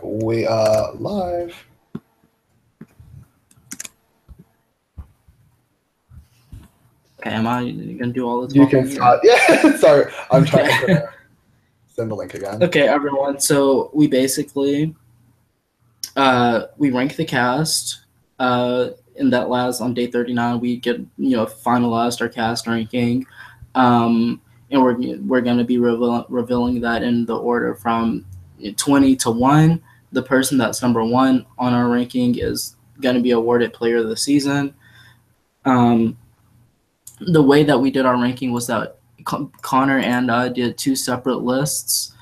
We are live. Okay, am I gonna do all the You talking? can start. Yeah, sorry. I'm trying Okay. to send the link again. Okay, everyone. So we basically we rank the cast. In that last on day 39, we get finalized our cast ranking, and we're gonna be revealing that in the order from 20 to 1. The person that's number 1 on our ranking is gonna be awarded Player of the Season. The way that we did our ranking was that Connor and I did 2 separate lists.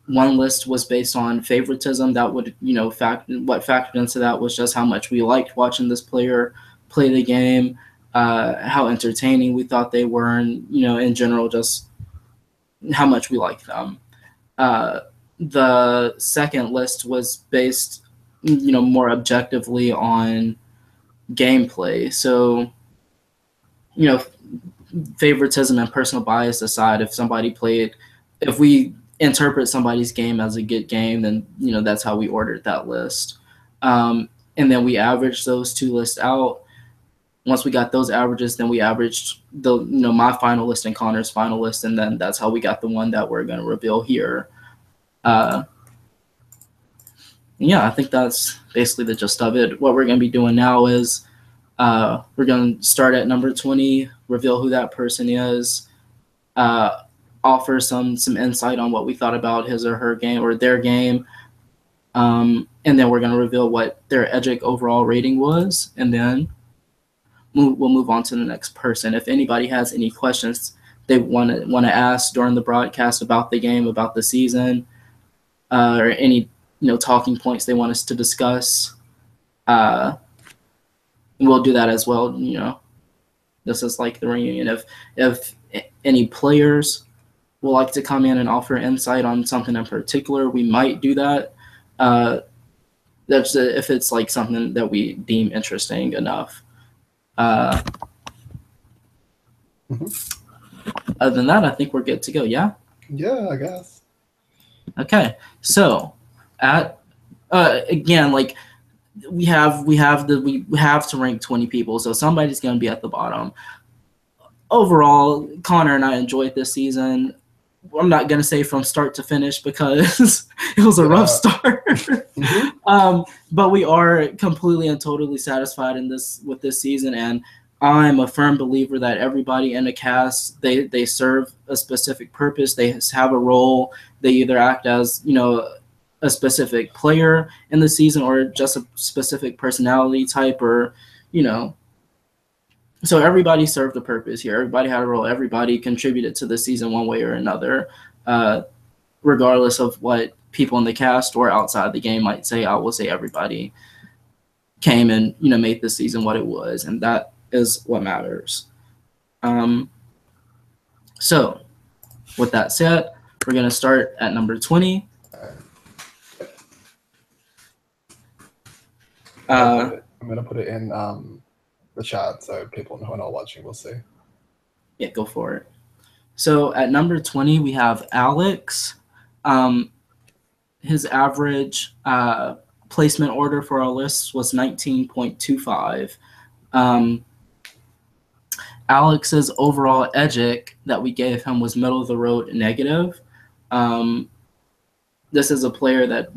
One list was based on favoritism. That would, what factored into that was just how much we liked watching this player play the game, how entertaining we thought they were, and, in general, just how much we liked them. The second list was based, more objectively on gameplay. So, favoritism and personal bias aside, if we interpret somebody's game as a good game, then that's how we ordered that list, and then we averaged those 2 lists out. Once we got those averages, then we averaged my final list and Connor's final list, and then that's how we got the one that we're going to reveal here. Yeah, I think that's basically the gist of it. What we're going to be doing now is we're going to start at number 20, reveal who that person is, offer some insight on what we thought about his or her game or their game, and then we're going to reveal what their EDGIC overall rating was, and then we'll move on to the next person. If anybody has any questions they want to ask during the broadcast about the game, about the season, or any talking points they want us to discuss, we'll do that as well. This is like the reunion. If any players would like to come in and offer insight on something in particular, we might do that. That's if it's like something that we deem interesting enough. Other than that, I think we're good to go. Yeah. Yeah, I guess. Okay. So, again, like we have to rank 20 people, so somebody's going to be at the bottom. Overall, Connor and I enjoyed this season. I'm not going to say from start to finish because it was a rough start. But we are completely and totally satisfied with this season, and I'm a firm believer that everybody in the cast, they serve a specific purpose. They have a role. They either act as, a specific player in the season or just a specific personality type, or, so everybody served a purpose here. Everybody had a role. Everybody contributed to the season one way or another, regardless of what people in the cast or outside the game might say. I will say everybody came and, made this season what it was, and that is what matters. So with that said, we're going to start at number 20. I'm going to put it in the chat so people who are not watching will see. Yeah, go for it. So at number 20, we have Alex. His average placement order for our list was 19.25. Alex's overall EDGIC that we gave him was middle of the road negative. This is a player that,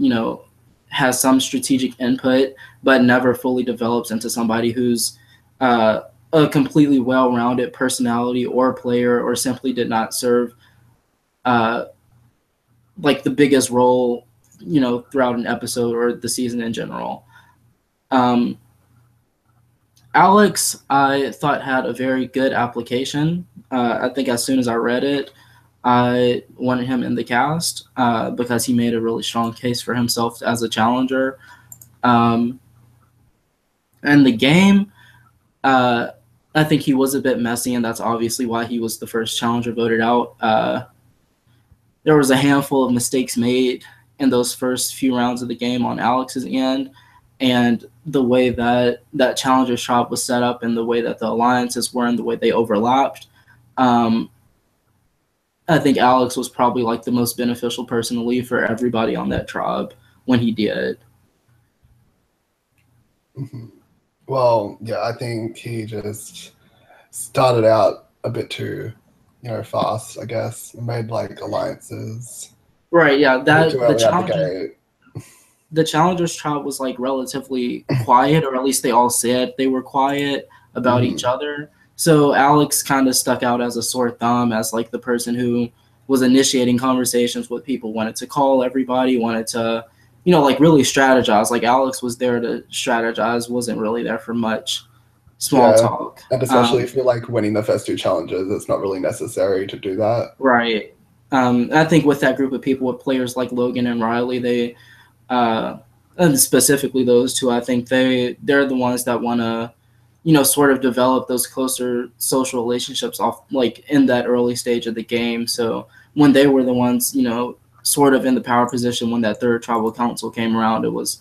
has some strategic input, but never fully develops into somebody who's a completely well-rounded personality or player, or simply did not serve like the biggest role, throughout an episode or the season in general. Alex, I thought, had a very good application. I think as soon as I read it, I wanted him in the cast because he made a really strong case for himself as a challenger. And the game, I think he was a bit messy, and that's obviously why he was the first challenger voted out. There was a handful of mistakes made in those first few rounds of the game on Alex's end, and the way that challenger shop was set up and the way that the alliances were and the way they overlapped. I think Alex was probably like the most beneficial person to leave for everybody on that tribe when he did. Mhm. Well, yeah, I think he just started out a bit too, fast, I guess. Made like alliances Right, yeah, a bit too that early out the gate. the Challengers tribe was like relatively quiet, or at least they all said they were quiet about each other. So Alex kind of stuck out as a sore thumb, as like the person who was initiating conversations with people, wanted to call everybody, wanted to, like really strategize. Like Alex was there to strategize, wasn't really there for much small Yeah, talk. and especially if you're like winning the first two challenges, it's not really necessary to do that. Right. I think with that group of people, with players like Logan and Riley, they and specifically those two, I think they're the ones that want to, sort of develop those closer social relationships off like in that early stage of the game. So when they were the ones, sort of in the power position when that third tribal council came around, it was,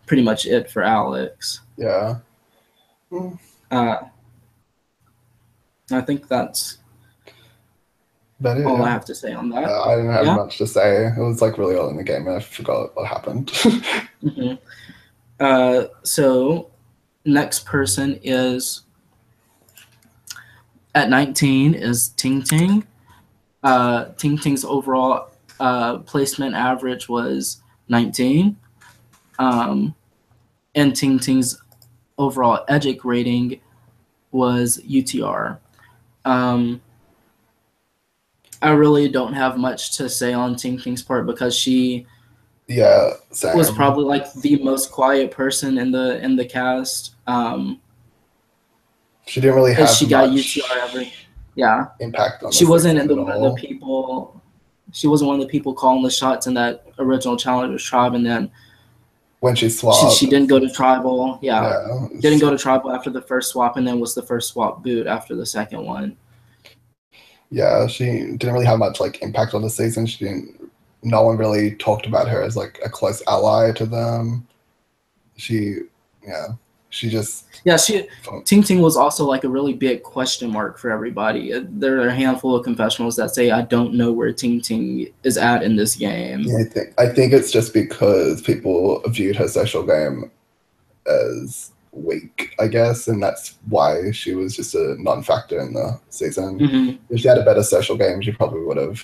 pretty much it for Alex. Yeah. I think that's But all I yeah. have to say on that. I didn't have Yeah. much to say. It was like really early in the game and I forgot what happened. So next person is at 19 is Ting Ting. Ting Ting's overall placement average was 19. And Ting Ting's overall EDGIC rating was UTR. I really don't have much to say on Ting Ting's part because she same. was probably like the most quiet person in the cast. She didn't really have she much got UTR impact on she the wasn't season at one of all. the people. She wasn't one of the people calling the shots in that original Challengers tribe, and then When she swapped, she didn't go to tribal. Didn't go to so tribal after the first swap, and then was the first swap boot after the second one. yeah, she didn't really have much like impact on the season. No one really talked about her as like a close ally to them. She just Ting Ting was also like a really big question mark for everybody. There are a handful of confessionals that say I don't know where Ting Ting is at in this game. Yeah, I think it's just because people viewed her social game as weak, I guess, and that's why she was just a non-factor in the season. Mm-hmm. If she had a better social game, she probably would have.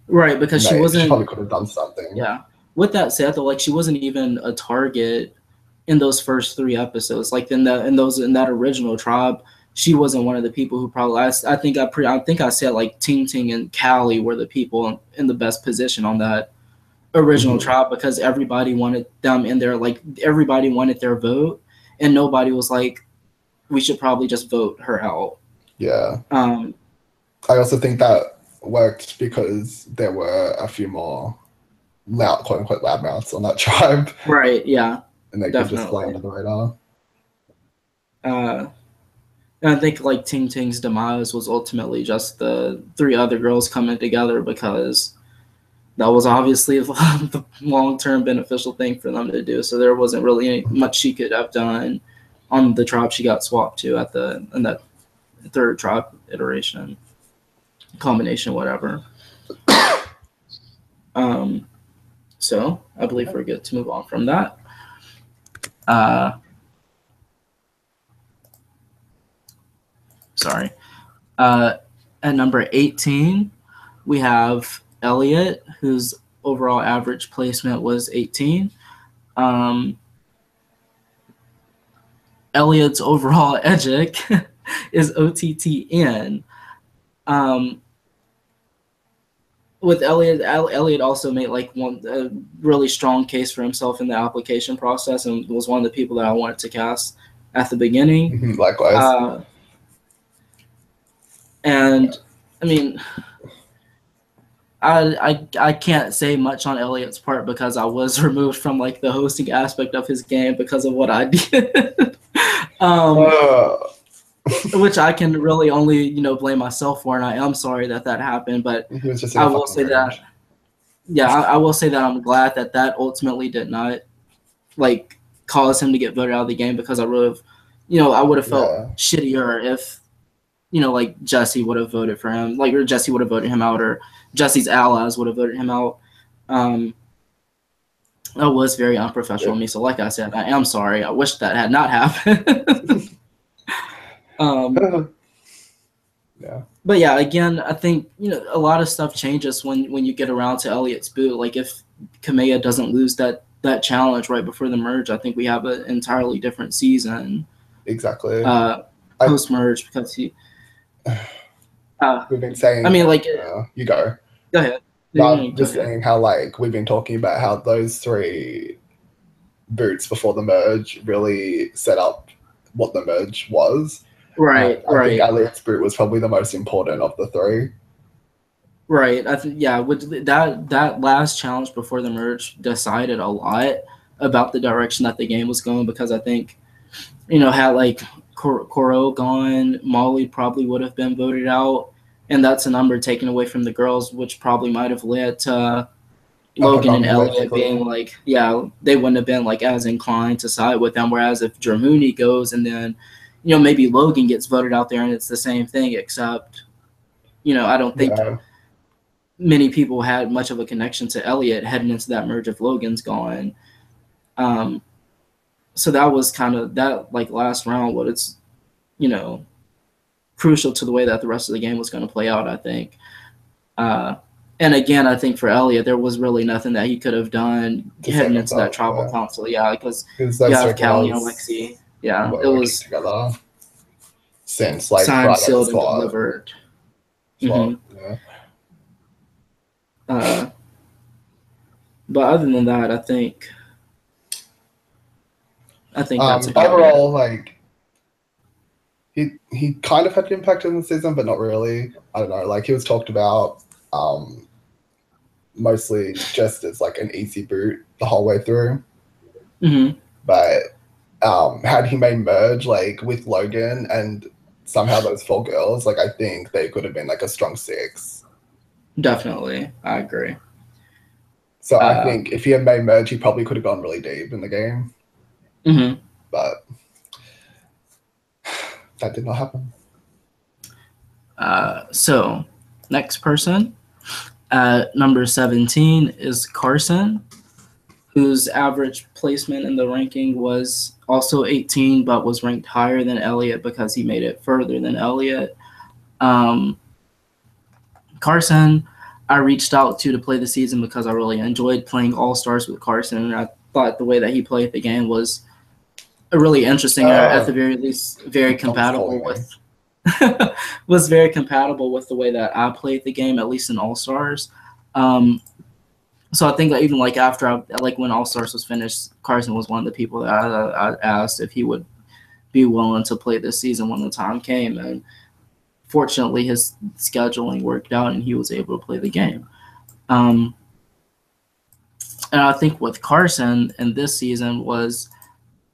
Right, because she probably could have done something. Yeah. With that said, though, like she wasn't even a target in those first 3 episodes. Like in that original tribe, she wasn't one of the people who probably. I think I said like Ting Ting and Callie were the people in the best position on that original tribe because everybody wanted them in there. Like everybody wanted their vote, and nobody was like, we should probably just vote her out. Yeah. I also think that worked because there were a few more loud, quote unquote, loudmouths on that tribe. Right. Yeah. And they could just fly under the radar. And I think like Ting Ting's demise was ultimately just the 3 other girls coming together because that was obviously the long-term beneficial thing for them to do. So there wasn't really much she could have done on the tribe she got swapped to in that third tribe iteration, combination, whatever. So I believe we're good to move on from that. Sorry. At number 18, we have Elliot, whose overall average placement was 18. Elliot's overall EDGIC is OTTN. With Elliot also made like a really strong case for himself in the application process and was one of the people that I wanted to cast at the beginning. Likewise. And I mean, I can't say much on Elliot's part because I was removed from like the hosting aspect of his game because of what I did. Which I can really only, blame myself for, and I am sorry that happened. But I will say that, I will say that I'm glad that ultimately did not like cause him to get voted out of the game because I would have, I would have felt shittier if like Jesse would have voted for him, or Jesse would have voted him out, or Jesse's allies would have voted him out. That was very unprofessional of me. So like I said, I am sorry. I wish that had not happened. Yeah. But yeah, again, I think, a lot of stuff changes when you get around to Elliott's boot. Like if Kamea doesn't lose that challenge right before the merge, I think we have an entirely different season. Exactly. Post-merge, because he... we've been saying... I mean, like... you go. Go ahead. No, just saying how, like, we've been talking about how those 3 boots before the merge really set up what the merge was. Right, I think Elliott's boot was probably the most important of the 3. Right. I think, yeah, with that last challenge before the merge decided a lot about the direction that the game was going, because I think, had like Coro gone, Molly probably would have been voted out, and that's a number taken away from the girls, which probably might have led to Logan and Elliott being like, they wouldn't have been like as inclined to side with them. Whereas if Dramuni goes and then, maybe Logan gets voted out there and it's the same thing, except, I don't think many people had much of a connection to Elliott heading into that merge if Logan's gone. So that was kind of that like last round, what it's, crucial to the way that the rest of the game was going to play out, I think. And again, I think for Elliott, there was really nothing that he could have done heading into that tribal council. Yeah, because you have Callie and Lexi. Yeah, it was together since like signed, sealed, and delivered. But other than that, I think that's overall like he kind of had an impact in the season, but not really. I don't know. Like he was talked about mostly just as like an easy boot the whole way through. Mm-hmm. But had he made merge like with Logan and somehow those 4 girls, like I think they could have been like a strong 6. Definitely, I agree. So I think if he had made merge, he probably could have gone really deep in the game. Mm-hmm. But that did not happen. So next person, number 17 is Carson, whose average placement in the ranking was also 18, but was ranked higher than Elliott because he made it further than Elliott. Carson, I reached out to play the season because I really enjoyed playing All-Stars with Carson, and I thought the way that he played the game was really interesting, at the very least, very compatible with was very compatible with the way that I played the game, at least in All-Stars. So I think that even like after when All-Stars was finished, Carson was one of the people that I asked if he would be willing to play this season when the time came, and fortunately his scheduling worked out and he was able to play the game. And I think with Carson in this season was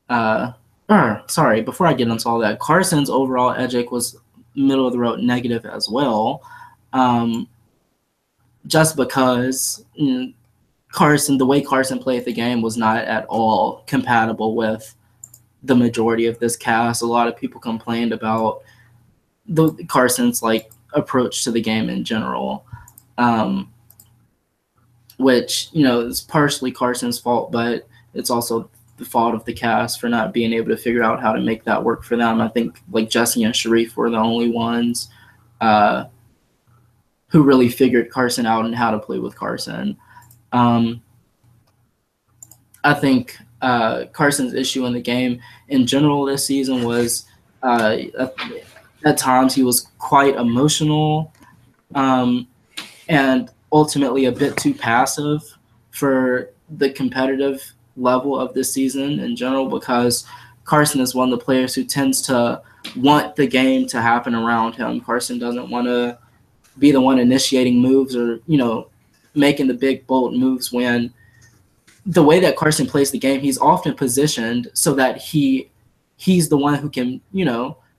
sorry, before I get into all that, Carson's overall EDGIC was middle of the road negative as well. Just because Carson, the way Carson played the game was not at all compatible with the majority of this cast. A lot of people complained about the Carson's like approach to the game in general, which is partially Carson's fault, but it's also the fault of the cast for not being able to figure out how to make that work for them. I think like Jesse and Sharif were the only ones who really figured Carson out and how to play with Carson. I think Carson's issue in the game in general this season was at times he was quite emotional and ultimately a bit too passive for the competitive level of this season in general, because Carson is one of the players who tends to want the game to happen around him. Carson doesn't want to be the one initiating moves or, making the big, bold moves. When the way that Carson plays the game, he's often positioned so that he's the one who can,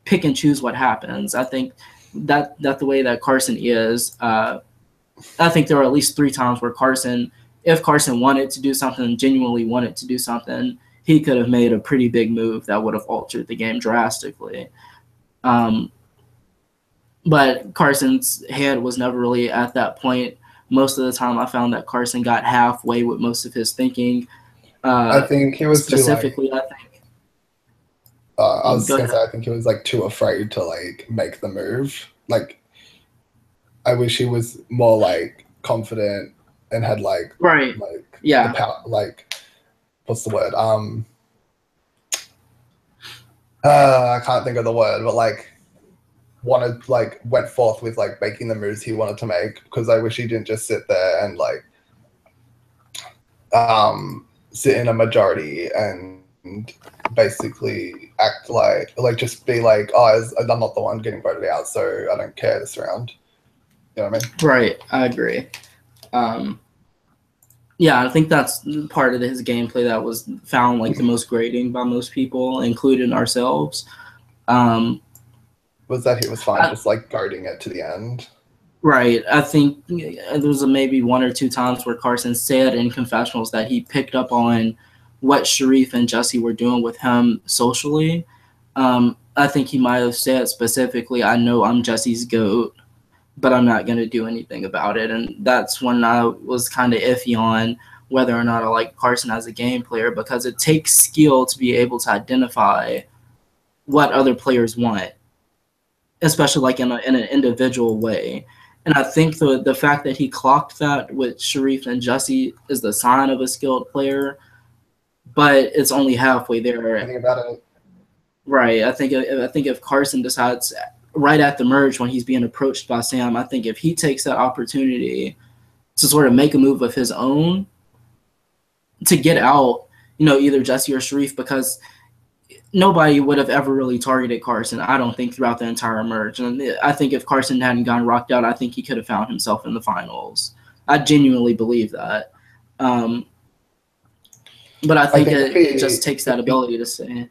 pick and choose what happens. I think that the way that Carson is, I think there were at least 3 times where if Carson wanted to do something, genuinely wanted to do something, he could have made a pretty big move that would have altered the game drastically. But Carson's head was never really at that point. Most of the time, I found that Carson got halfway with most of his thinking. I think he was too like. Specifically, I think. I was Go gonna ahead. say I think he was like too afraid to like make the move. Like I wish he was more like confident and had Right. the Yeah. power. Like what's the word? I can't think of the word, but like wanted like went forth with like making the moves he wanted to make, because I wish he didn't just sit there and like sit in a majority and basically act like just be like, oh, I'm not the one getting voted out, so I don't care this round. You know what I mean? Right. I agree. Yeah, I think that's part of his gameplay that was found like the most grating by most people, including ourselves. Was that he was fine just like guarding it to the end. Right. I think there was maybe one or two times where Carson said in confessionals that he picked up on what Sharif and Jesse were doing with him socially. I think he might have said specifically, I know I'm Jesse's GOAT, but I'm not going to do anything about it. And that's when I was kind of iffy on whether or not I like Carson as a game player, because it takes skill to be able to identify what other players want, especially like in an individual way. And I think the fact that he clocked that with Sharif and Jesse is the sign of a skilled player, but it's only halfway there. Thinking about it, Right. I think if Carson decides right at the merge when he's being approached by Sam, I think if he takes that opportunity to sort of make a move of his own to get out, either Jesse or Sharif, because nobody would have ever really targeted Carson, I don't think, throughout the entire merge. And I think if Carson hadn't gotten rocked out, I think he could have found himself in the finals. I genuinely believe that. But I think it just takes that ability to say.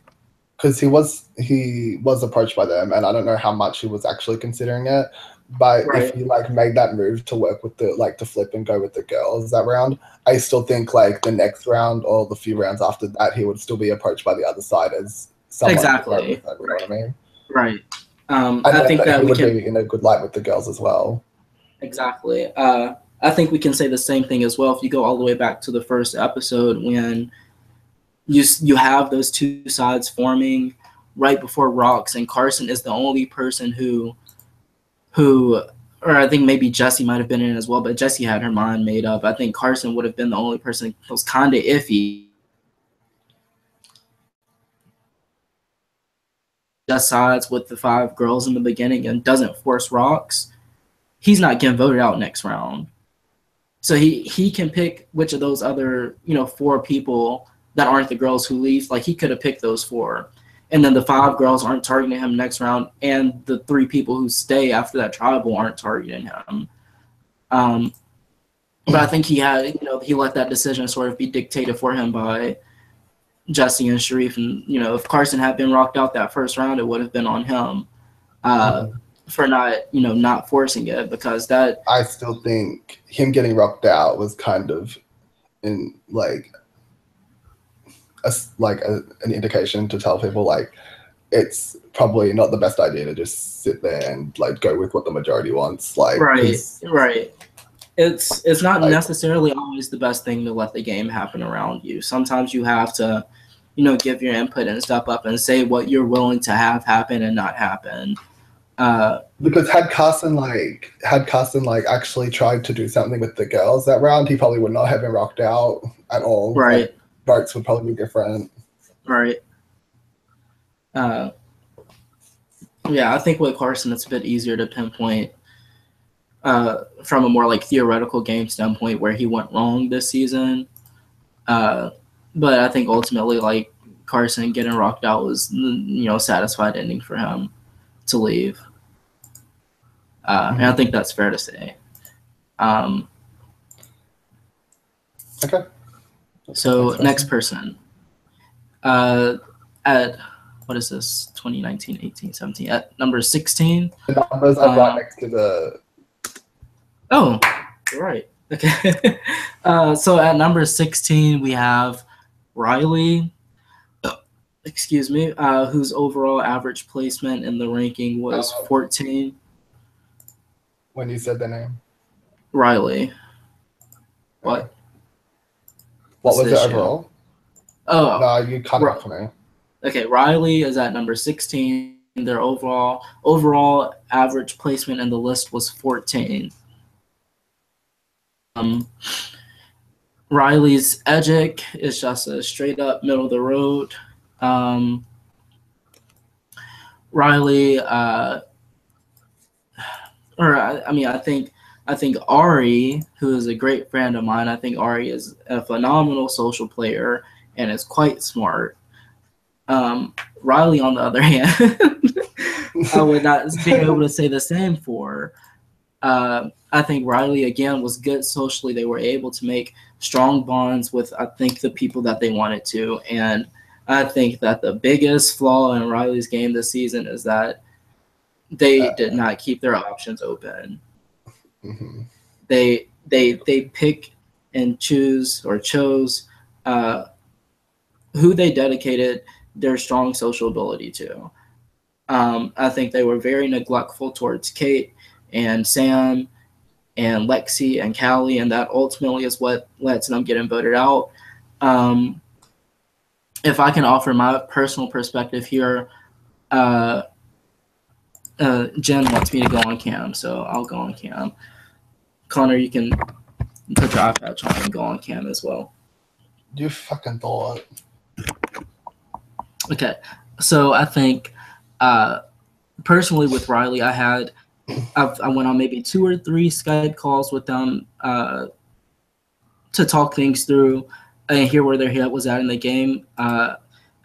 Because he was approached by them, and I don't know how much he was actually considering it. But Right. if he like made that move to work with to flip and go with the girls that round, I still think like the next round or the few rounds after that, he would still be approached by the other side as someone Exactly. to work with. You know what I mean? Right. I think that he would be in a good light with the girls as well. Exactly. I think we can say the same thing as well if you go all the way back to the first episode when you have those two sides forming right before Rocks, and Carson is the only person who or I think maybe Jesse might have been in as well, but Jesse had her mind made up. I think Carson would have been the only person who was kind of iffy. Just sides with the 5 girls in the beginning and doesn't force Rocks, he's not getting voted out next round. So he can pick which of those other 4 people that aren't the girls who leave. Like he could have picked those 4. And then the 5 girls aren't targeting him next round, and the 3 people who stay after that tribal aren't targeting him. But I think he had, he let that decision sort of be dictated for him by Jesse and Sharif. And, if Carson had been rocked out that first round, it would have been on him for not forcing it, because that. I still think him getting rocked out was kind of in an indication to tell people like it's probably not the best idea to just sit there and like go with what the majority wants. Like right. It's not necessarily always the best thing to let the game happen around you. Sometimes you have to, give your input and step up and say what you're willing to have happen and not happen. Because had Carson actually tried to do something with the girls that round, he probably would not have been rocked out at all. Right. Like, votes would probably be different. Right. Yeah, I think with Carson, it's a bit easier to pinpoint from a more like theoretical game standpoint where he went wrong this season. But I think ultimately, like Carson getting rocked out was, satisfied ending for him to leave. And I think that's fair to say. Okay. So next person. At what is this? 2019, 18, 17. At number 16. The numbers are right next to the. Oh, you're right. Okay. So at number 16 we have Riley. Excuse me. Whose overall average placement in the ranking was 14. when you said their name? Riley. What? What What's was the it issue? overall? Oh, No, you cut it Ri- off for me. okay. Riley is at number 16. Their overall average placement in the list was 14. Riley's Edgic is just a straight up middle of the road. Riley, I think Ari, who is a great friend of mine, I think Ari is a phenomenal social player and is quite smart. Riley, on the other hand, I would not be able to say the same for. I think Riley, again, was good socially. They were able to make strong bonds with, I think, the people that they wanted to. And I think that the biggest flaw in Riley's game this season is that they did not keep their options open. Mm-hmm. They pick and chose who they dedicated their strong social ability to. I think they were very neglectful towards Kate and Sam and Lexi and Callie, and that ultimately is what lets them getting voted out. If I can offer my personal perspective here, Jen wants me to go on cam, so I'll go on cam. Connor, you can put your eye patch on and go on cam as well. You fucking thought. Okay, so I think personally with Riley, I went on maybe 2 or 3 Skype calls with them to talk things through and hear where their head was at in the game. I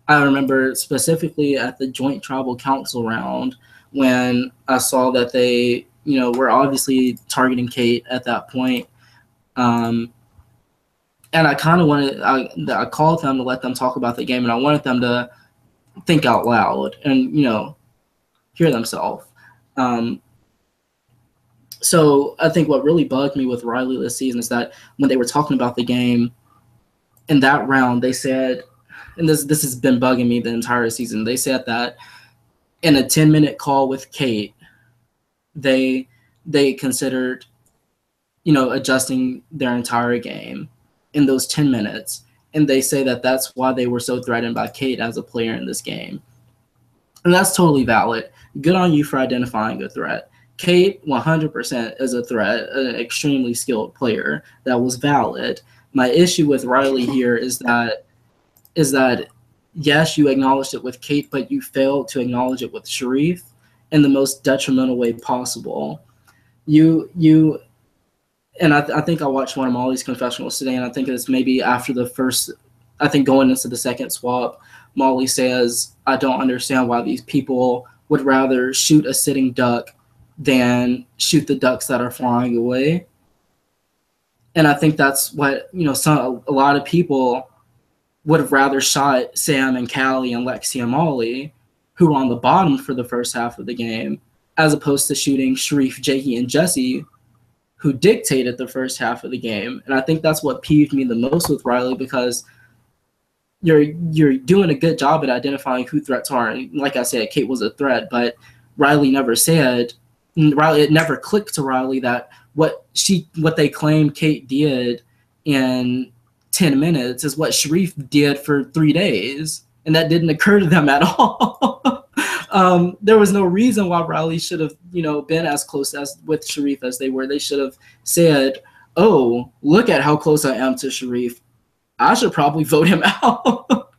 remember specifically at the joint tribal council round when I saw that they, were obviously targeting Kate at that point. And I kind of I called them to let them talk about the game, and I wanted them to think out loud and, hear themselves. So I think what really bugged me with Riley this season is that when they were talking about the game in that round, they said, and this has been bugging me the entire season, they said that in a 10-minute call with Kate, they considered, adjusting their entire game in those 10 minutes. And they say that that's why they were so threatened by Kate as a player in this game. And that's totally valid. Good on you for identifying a threat. Kate 100% is a threat, an extremely skilled player. That was valid. My issue with Riley here is that yes, you acknowledged it with Kate, but you failed to acknowledge it with Sharif in the most detrimental way possible. And I think I watched one of Molly's confessionals today, and I think it's maybe after the first, I think going into the second swap, Molly says, I don't understand why these people would rather shoot a sitting duck than shoot the ducks that are flying away. And I think that's what, a lot of people would have rather shot Sam and Callie and Lexi and Molly, who were on the bottom for the first half of the game, as opposed to shooting Sharif, Jakey, and Jesse, who dictated the first half of the game. And I think that's what peeved me the most with Riley, because you're doing a good job at identifying who threats are. And like I said, Kate was a threat, but it never clicked to Riley that what they claimed Kate did in 10 minutes is what Sharif did for 3 days. And that didn't occur to them at all. There was no reason why Riley should have, been as close as with Sharif as they were. They should have said, oh, look at how close I am to Sharif. I should probably vote him out.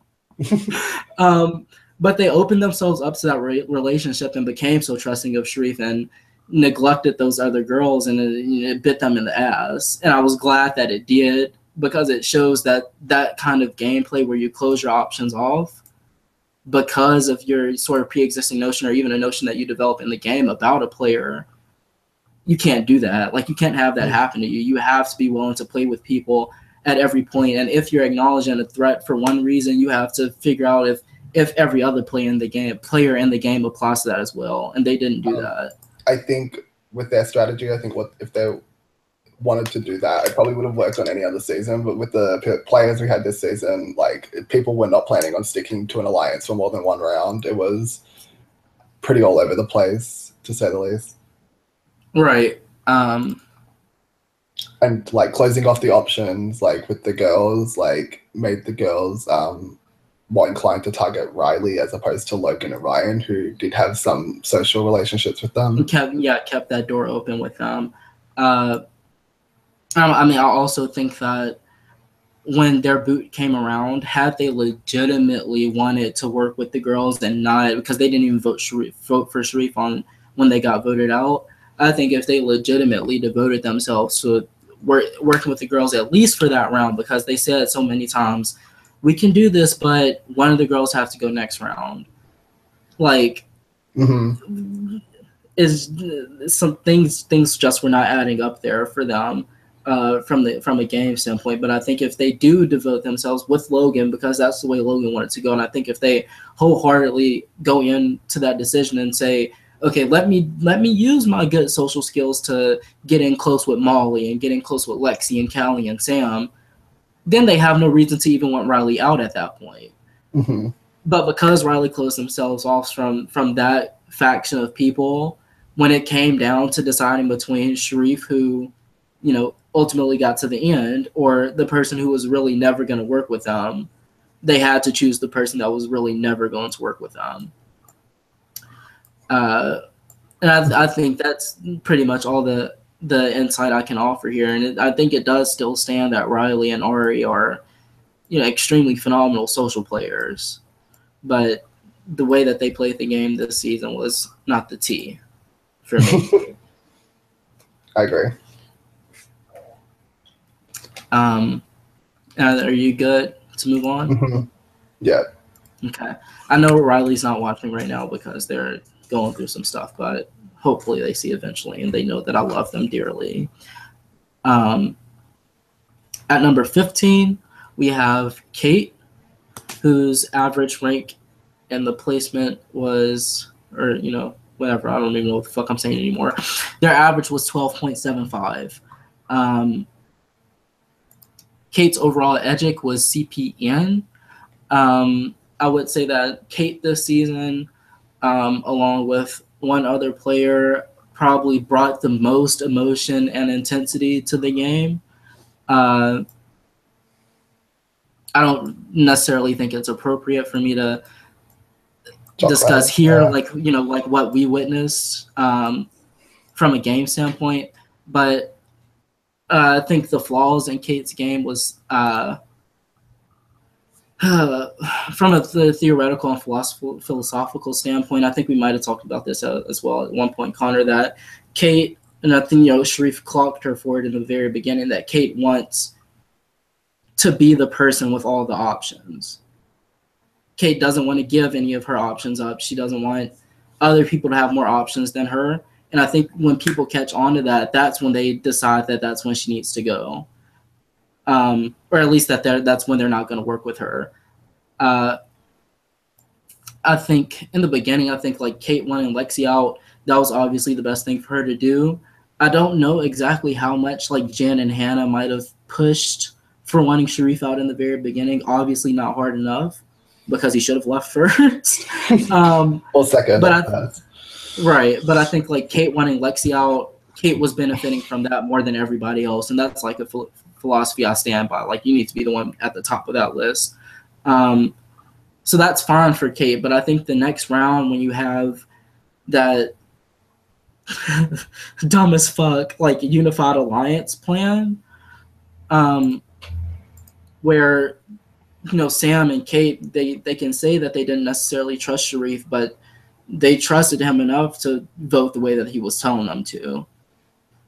But they opened themselves up to that relationship and became so trusting of Sharif and neglected those other girls, and it bit them in the ass. And I was glad that it did, because it shows that kind of gameplay where you close your options off because of your sort of pre-existing notion, or even a notion that you develop in the game about a player, you can't do that. Like, you can't have that happen to you. You have to be willing to play with people at every point. And if you're acknowledging a threat for one reason, you have to figure out if every other player in the game applies to that as well. And they didn't do that. I think with their strategy, if they wanted to do that, it probably would have worked on any other season. But with the players we had this season, like, people were not planning on sticking to an alliance for more than one round. It was pretty all over the place, to say the least. Right. And like closing off the options, like with the girls, like made the girls more inclined to target Riley as opposed to Logan and Ryan, who did have some social relationships with them. Kept that door open with them. I mean, I also think that when their boot came around, had they legitimately wanted to work with the girls and not, because they didn't even vote for Sharrieff on when they got voted out, I think if they legitimately devoted themselves to working with the girls at least for that round, because they said so many times, we can do this, but one of the girls have to go next round. Like, is some things just were not adding up there for them. From a game standpoint, but I think if they do devote themselves with Logan, because that's the way Logan wanted to go, and I think if they wholeheartedly go into that decision and say, okay, let me use my good social skills to get in close with Molly and get in close with Lexi and Callie and Sam, then they have no reason to even want Riley out at that point. But because Riley closed themselves off from that faction of people, when it came down to deciding between Sharrieff, who, you know, ultimately got to the end, or the person who was really never going to work with them, they had to choose the person that was really never going to work with them. And I think that's pretty much all the insight I can offer here. And I think it does still stand that Riley and Ari are, you know, extremely phenomenal social players. But the way that they played the game this season was not the T for me. I agree. Are you good to move on? Yeah. Okay. I know Riley's not watching right now because they're going through some stuff, but hopefully they see eventually, and they know that I love them dearly. At number 15, we have Kate, whose average rank in the placement was, or, you know, whatever. I don't even know what the fuck I'm saying anymore. Their average was 12.75. Kate's overall EDGIC was CPN. I would say that Kate this season, along with one other player, probably brought the most emotion and intensity to the game. I don't necessarily think it's appropriate for me to discuss here, like, you know, like what we witnessed from a game standpoint, but I think the flaws in Kate's game was from a theoretical and philosophical standpoint. I think we might have talked about this as well at one point, Connor, that Kate, and I think, you know, Sharrieff clocked her for it in the very beginning, that Kate wants to be the person with all the options. Kate doesn't want to give any of her options up. She doesn't want other people to have more options than her. And I think when people catch on to that, that's when they decide that that's when she needs to go. Or at least that's when they're not going to work with her. I think in the beginning, I think like Kate wanting Lexi out, that was obviously the best thing for her to do. I don't know exactly how much like Jen and Hannah might have pushed for wanting Sharrieff out in the very beginning. Obviously not hard enough, because he should have left first. Well, second. But right. But I think like Kate wanting Lexi out, Kate was benefiting from that more than everybody else. And that's like a philosophy I stand by. Like, you need to be the one at the top of that list. So that's fine for Kate. But I think the next round, when you have that dumb as fuck, like, unified alliance plan, where, you know, Sam and Kate, they can say that they didn't necessarily trust Sharrieff, but they trusted him enough to vote the way that he was telling them to.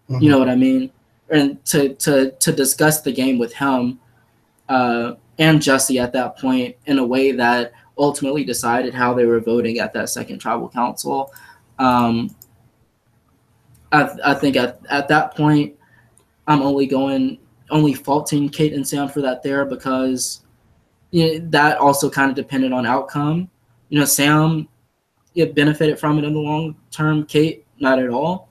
You know what I mean? And to discuss the game with him and Jesse at that point in a way that ultimately decided how they were voting at that second tribal council. I think at that point, I'm only faulting Kate and Sam for that there, because, you know, that also kind of depended on outcome. You know, Sam, it benefited from it in the long term. Kate, not at all.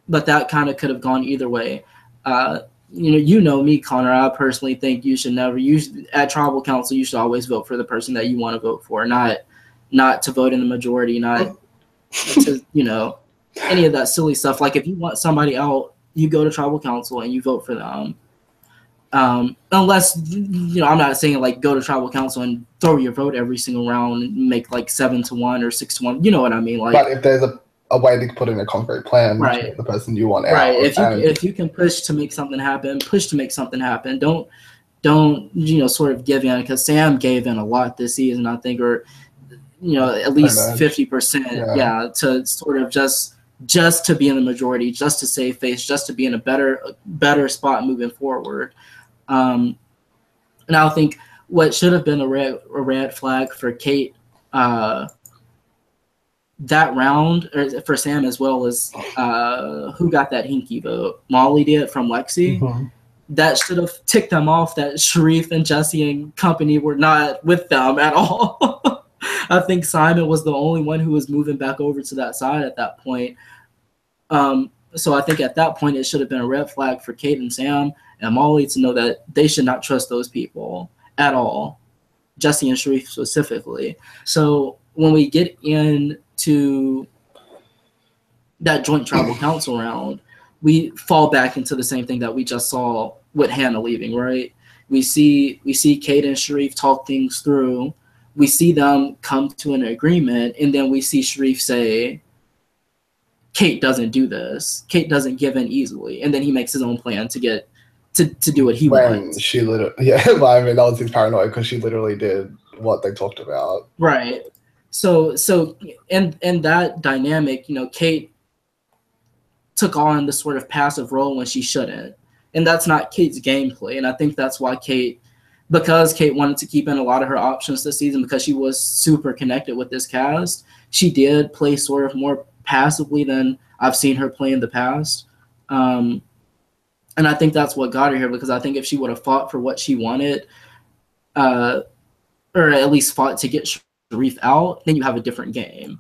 But that kind of could have gone either way. You know me, Connor. I personally think you should never at tribal council. You should always vote for the person that you want to vote for, not to vote in the majority, not to, you know. any of that silly stuff. Like if you want somebody out, you go to tribal council and you vote for them. Unless, you know, I'm not saying like go to tribal council and throw your vote every single round and make like 7-1 or 6-1. You know what I mean? Like, but if there's a way to put in a concrete plan right, to get the person you want right. out. If you can push to make something happen, push to make something happen. Don't you know, sort of give in, because Sam gave in a lot this season, I think, or you know, at least 50%. Yeah, to sort of just to be in the majority, just to save face, just to be in a better spot moving forward. And I think what should have been a red flag for Kate that round, or for Sam as well, as who got that hinky vote? Molly did from Lexi. Mm-hmm. That should have ticked them off that Sharrieff and Jesse and company were not with them at all. I think Simon was the only one who was moving back over to that side at that point. So I think at that point it should have been a red flag for Kate and Sam and Molly to know that they should not trust those people at all, Jesse and Sharrieff specifically. So when we get into that joint tribal council round, we fall back into the same thing that we just saw with Hannah leaving, right? We see Kate and Sharrieff talk things through. We see them come to an agreement, and then we see Sharrieff say, Kate doesn't do this. Kate doesn't give in easily. And then he makes his own plan to get to do what he wants. She literally, yeah, I mean, that was his paranoia, because she literally did what they talked about. Right. So in that dynamic, you know, Kate took on the sort of passive role when she shouldn't. And that's not Kate's gameplay. And I think that's why because Kate wanted to keep in a lot of her options this season, because she was super connected with this cast, she did play sort of more passively than I've seen her play in the past. And I think that's what got her here, because I think if she would have fought for what she wanted, or at least fought to get Sharrieff out, then you have a different game.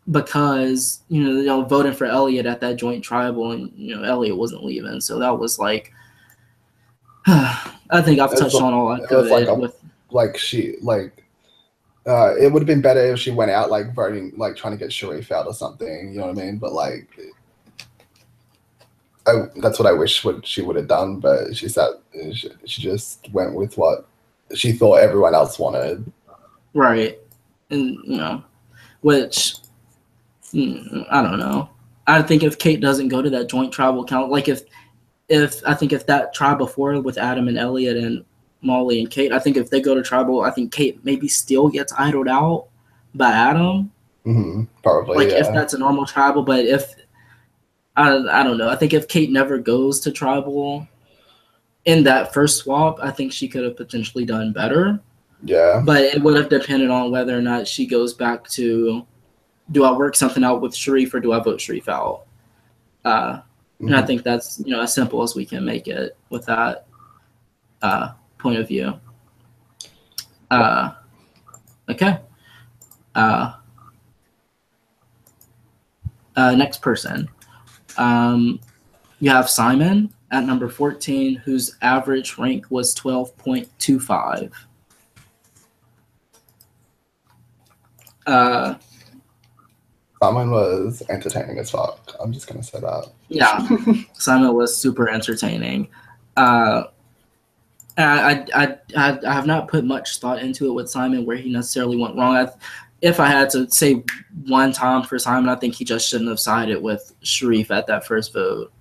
Because, you know, voting for Elliot at that joint tribal, and, you know, Elliot wasn't leaving. So that was like, I think I've touched on all I could. It would have been better if she went out like voting, like trying to get Sharrieff out or something, you know what I mean? But like, that's what I wish she would have done, but she just went with what she thought everyone else wanted. Right. And, you know, which, I don't know. I think if Kate doesn't go to that joint tribal count, like if that tribe before with Adam and Elliot and Molly and Kate, I think if they go to tribal, I think Kate maybe still gets idled out by Adam. Mm-hmm, probably, like, if that's a normal tribal. But if I don't know, I think if Kate never goes to tribal in that first swap, I think she could have potentially done better. Yeah. But it would have depended on whether or not she goes back to, do I work something out with Sharrieff or do I vote Sharrieff out? And I think that's, you know, as simple as we can make it with that point of view. Okay. Next person. You have Simon at number 14, whose average rank was 12.25. Simon was entertaining as fuck. I'm just gonna say that. Yeah, Simon was super entertaining. I have not put much thought into it with Simon where he necessarily went wrong. If I had to say one time for Simon, I think he just shouldn't have sided with Sharrieff at that first vote.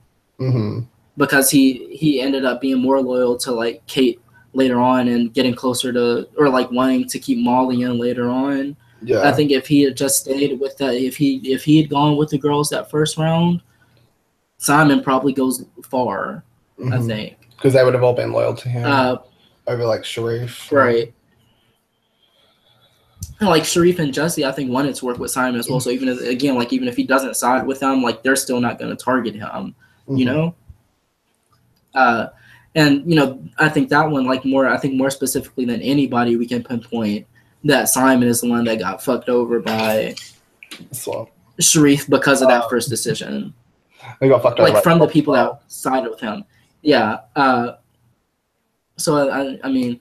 Mm-hmm. Because he ended up being more loyal to like Kate later on and getting closer to, or like wanting to keep Molly in later on. Yeah. I think if he had just stayed with that, if he had gone with the girls that first round, Simon probably goes far. Mm-hmm. I think because they would have all been loyal to him over like Sharrieff, right? And like Sharrieff and Jesse, I think wanted to work with Simon as well. So even if he doesn't side with them, like they're still not going to target him, mm-hmm. you know. And you know, I think that one, like more specifically than anybody, we can pinpoint that Simon is the one that got fucked over by Sharrieff because of that first decision. They got fucked over like from the people that sided with him. Yeah. So I mean,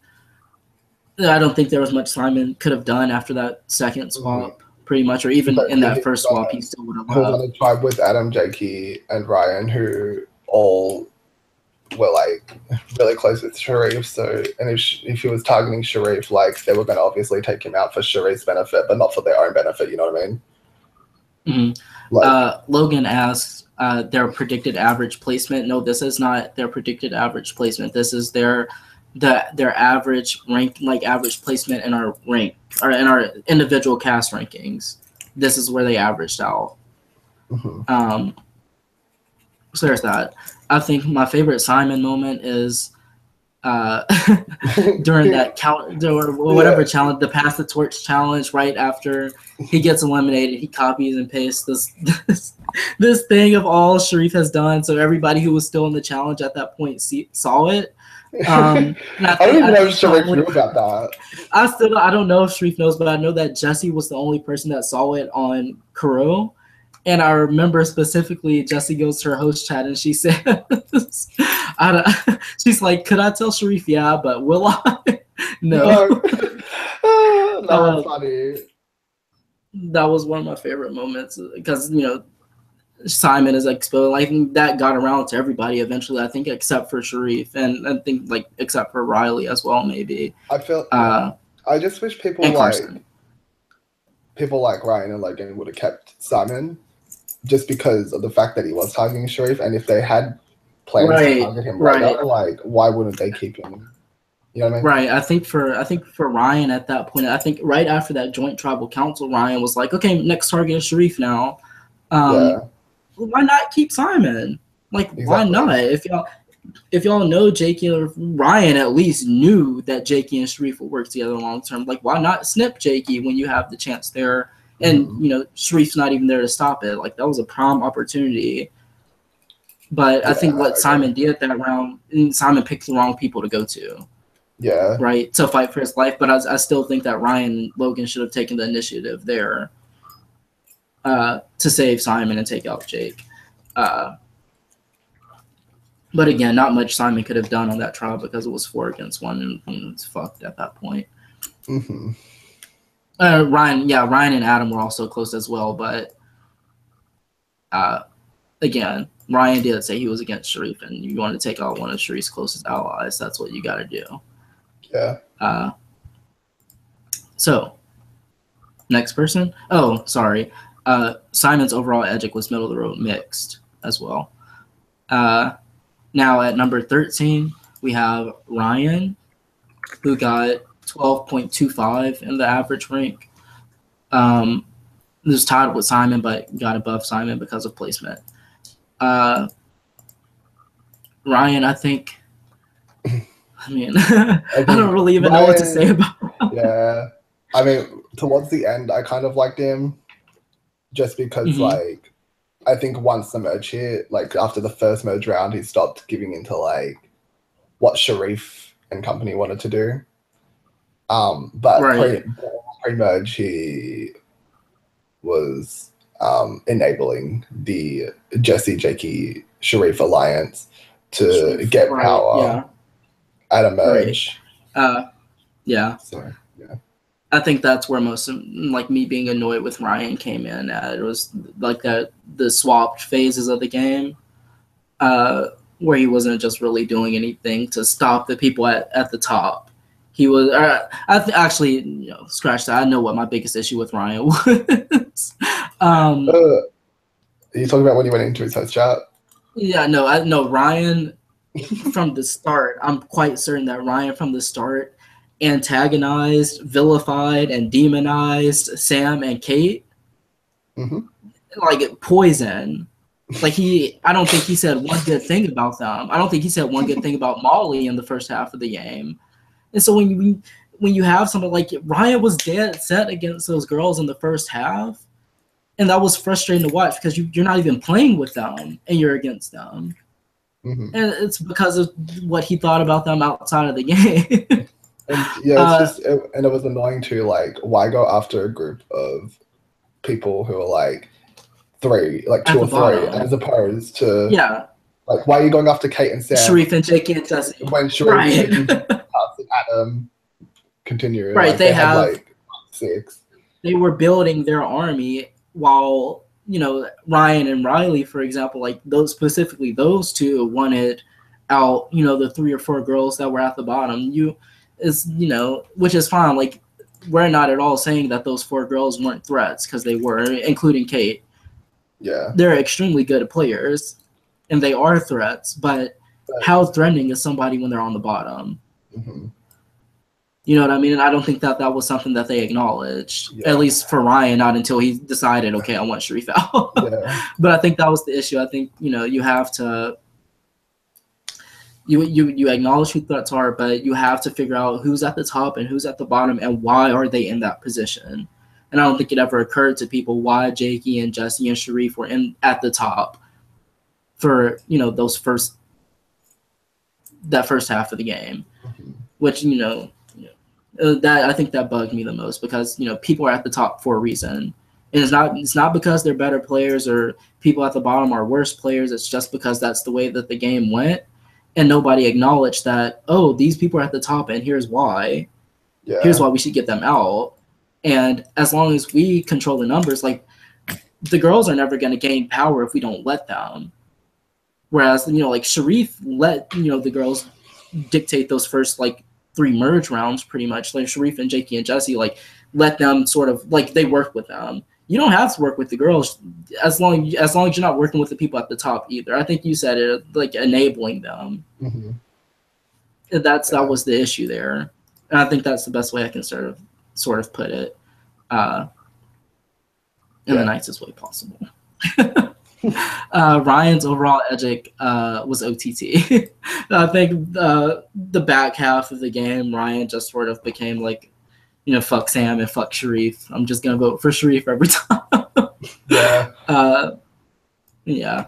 I don't think there was much Simon could have done after that second swap. pretty much, or even But in that he first swap, he still would have was on left. a tribe with Adam, Jakey, and Ryan, who all were like really close with Sharif. So, and if he was targeting Sharif, like they were going to obviously take him out for Sharif's benefit, but not for their own benefit. You know what I mean? Mm-hmm. Like, Logan asks their predicted average placement. No, this is not their predicted average placement. This is their average rank, like average placement in our rank or in our individual cast rankings. This is where they averaged out. mm-hmm. So there's that. I think my favorite Simon moment is during that whatever challenge, the pass the torch challenge. Right after he gets eliminated, he copies and pastes this thing of all Sharif has done. So everybody who was still in the challenge at that point saw it. I don't even know if Sharif knew about that. I don't know if Sharif knows, but I know that Jesse was the only person that saw it on Kuro. And I remember specifically, Jessie goes to her host chat and she says, she's like, could I tell Sharif? Yeah, but will I? No. That was funny. That was one of my favorite moments because, Simon is exposed. Like that got around to everybody eventually, I think, except for Sharif. And I think, like, except for Riley as well, maybe. I feel, I just wish people like Ryan and Logan would have kept Simon, just because of the fact that he was targeting Sharif, and if they had plans to target him later, like why wouldn't they keep him? You know what I mean? Right. I think for Ryan at that point, I think right after that joint tribal council, Ryan was like, okay, next target is Sharif now. Why not keep Simon? Like, why not? If y'all know Jakey or Ryan at least knew that Jakey and Sharif would work together long term, like why not snip Jakey when you have the chance there? And Sharif's not even there to stop it. Like that was a prime opportunity. But I think what Simon did that round, Simon picked the wrong people to go to. Yeah. Right, to fight for his life. But I still think that Ryan and Logan should have taken the initiative there to save Simon and take out Jake. But again, not much Simon could have done on that trial because it was 4 against 1 and it's fucked at that point. Mm-hmm. Ryan and Adam were also close as well, but again, Ryan did say he was against Sharif, and you want to take out one of Sharif's closest allies. That's what you got to do. Yeah. So, next person. Oh, sorry. Simon's overall edgic was middle of the road mixed as well. Now at number 13, we have Ryan, who got 12.25 in the average rank. Was tied with Simon, but got above Simon because of placement. Ryan, I think. I mean, I don't really even know what to say about him. Yeah, I mean, towards the end, I kind of liked him, just because, like, I think once the merge hit, like after the first merge round, he stopped giving into like what Sharif and company wanted to do. But pre-merge, he was enabling the Jesse, Jakey, Sharif alliance to get power at a merge. Yeah. So, yeah. I think that's where most of, like, me being annoyed with Ryan came in. It was like the swapped phases of the game, where he wasn't just really doing anything to stop the people at the top. He was. Actually, scratch that. I know what my biggest issue with Ryan was. Are you talking about when you went into his host chat? Yeah, no, Ryan from the start. I'm quite certain that Ryan from the start antagonized, vilified, and demonized Sam and Kate. Like poison. Like I don't think he said one good thing about them. I don't think he said one good thing about Molly in the first half of the game. And so when you have somebody like Ryan was dead set against those girls in the first half, and that was frustrating to watch because you're not even playing with them and you're against them. And it's because of what he thought about them outside of the game. And yeah, and it was annoying too. Like, why go after a group of people who are like 2 or 3, as opposed to like, why are you going after Kate and Sam? Sharif and Jakey and Jesse. When Sharif and Adam continue, right? They have like 6. they were building their army while, you know, Ryan and Riley, for example, like those two wanted out, you know, the 3 or 4 girls that were at the bottom. Which is fine. Like, we're not at all saying that those 4 girls weren't threats, because they were, including Kate. Yeah. They're extremely good players and they are threats, but how threatening is somebody when they're on the bottom? Mm-hmm. You know what I mean? And I don't think that was something that they acknowledged, at least for Ryan, not until he decided, okay, I want Sharif out. But I think that was the issue. I think, you know, you have to you acknowledge who threats are, but you have to figure out who's at the top and who's at the bottom and why are they in that position. And I don't think it ever occurred to people why Jakey and Jesse and Sharif were at the top for, you know, that first half of the game, which, you know, that I think that bugged me the most, because, you know, people are at the top for a reason. And it's not because they're better players or people at the bottom are worse players. It's just because that's the way that the game went. And nobody acknowledged that, oh, these people are at the top and here's why. Yeah. Here's why we should get them out. And as long as we control the numbers, like, the girls are never going to gain power if we don't let them. Whereas, you know, like, Sharif let, you know, the girls dictate those first, like, 3 merge rounds pretty much. Like, Sharif and Jakey and Jesse, like, let them sort of, like, they work with them. You don't have to work with the girls as long as you're not working with the people at the top either. I think you said it, like, enabling them. Mm-hmm. That was the issue there. And I think that's the best way I can sort of put it in the nicest way possible. Ryan's overall edgic was OTT. I think the back half of the game, Ryan just sort of became like, you know, fuck Sam and fuck Sharif. I'm just going to vote for Sharif every time. Yeah.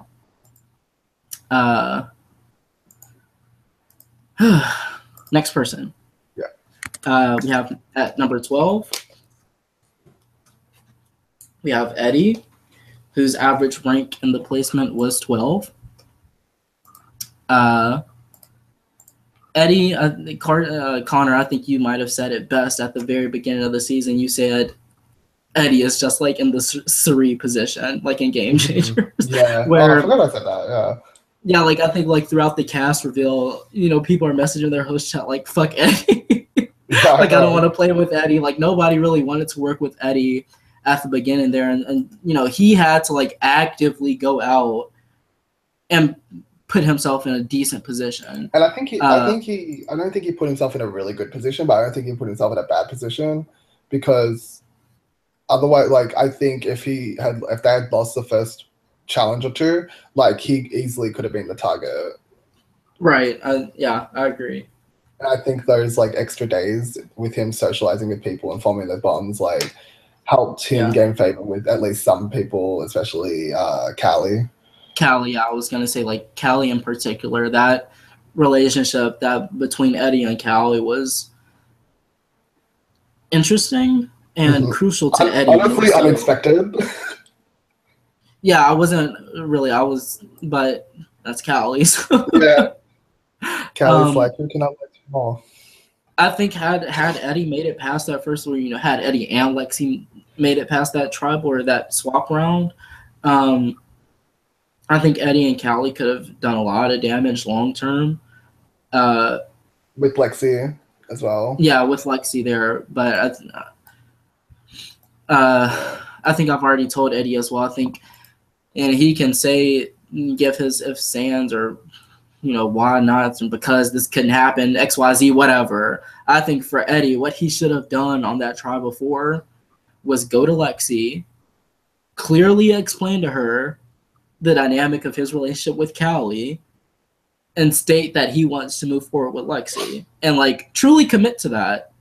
Next person. Yeah. We have at number 12, we have Eddie, whose average rank in the placement was 12. Eddie, Connor, I think you might have said it best at the very beginning of the season. You said Eddie is just like in the Suri position, like in Game Changers. Yeah, where, I forgot I said that, yeah. Yeah, like, I think, like, throughout the cast reveal, you know, people are messaging their host chat like, fuck Eddie. Like, I don't want to play with Eddie. Like, nobody really wanted to work with Eddie at the beginning there. And you know, he had to, like, actively go out and put himself in a decent position. And I think I don't think he put himself in a really good position, but I don't think he put himself in a bad position, because otherwise, like, I think if they had lost the first challenge or 2, like, he easily could have been the target. Right. Yeah, I agree. And I think those, like, extra days with him socializing with people and forming those bonds, like, helped him gain favor with at least some people, especially Callie. Callie, I was gonna say, like, Callie in particular, that relationship that between Eddie and Callie was interesting and crucial to Eddie. Honestly, unexpected. Yeah, but that's Callie. So. Yeah. Callie's like, who can I like more? I think had Eddie made it past that first, or, you know, had Eddie and Lexi made it past that tribal or that swap round, I think Eddie and Callie could have done a lot of damage long term. With Lexi as well. Yeah, with Lexi there, but I think I've already told Eddie as well. I think, and he can give his ifs, ands, or, you know, why not, and because this couldn't happen, XYZ, whatever. I think for Eddie, what he should have done on that trial before was go to Lexi, clearly explain to her the dynamic of his relationship with Callie, and state that he wants to move forward with Lexi, and, like, truly commit to that.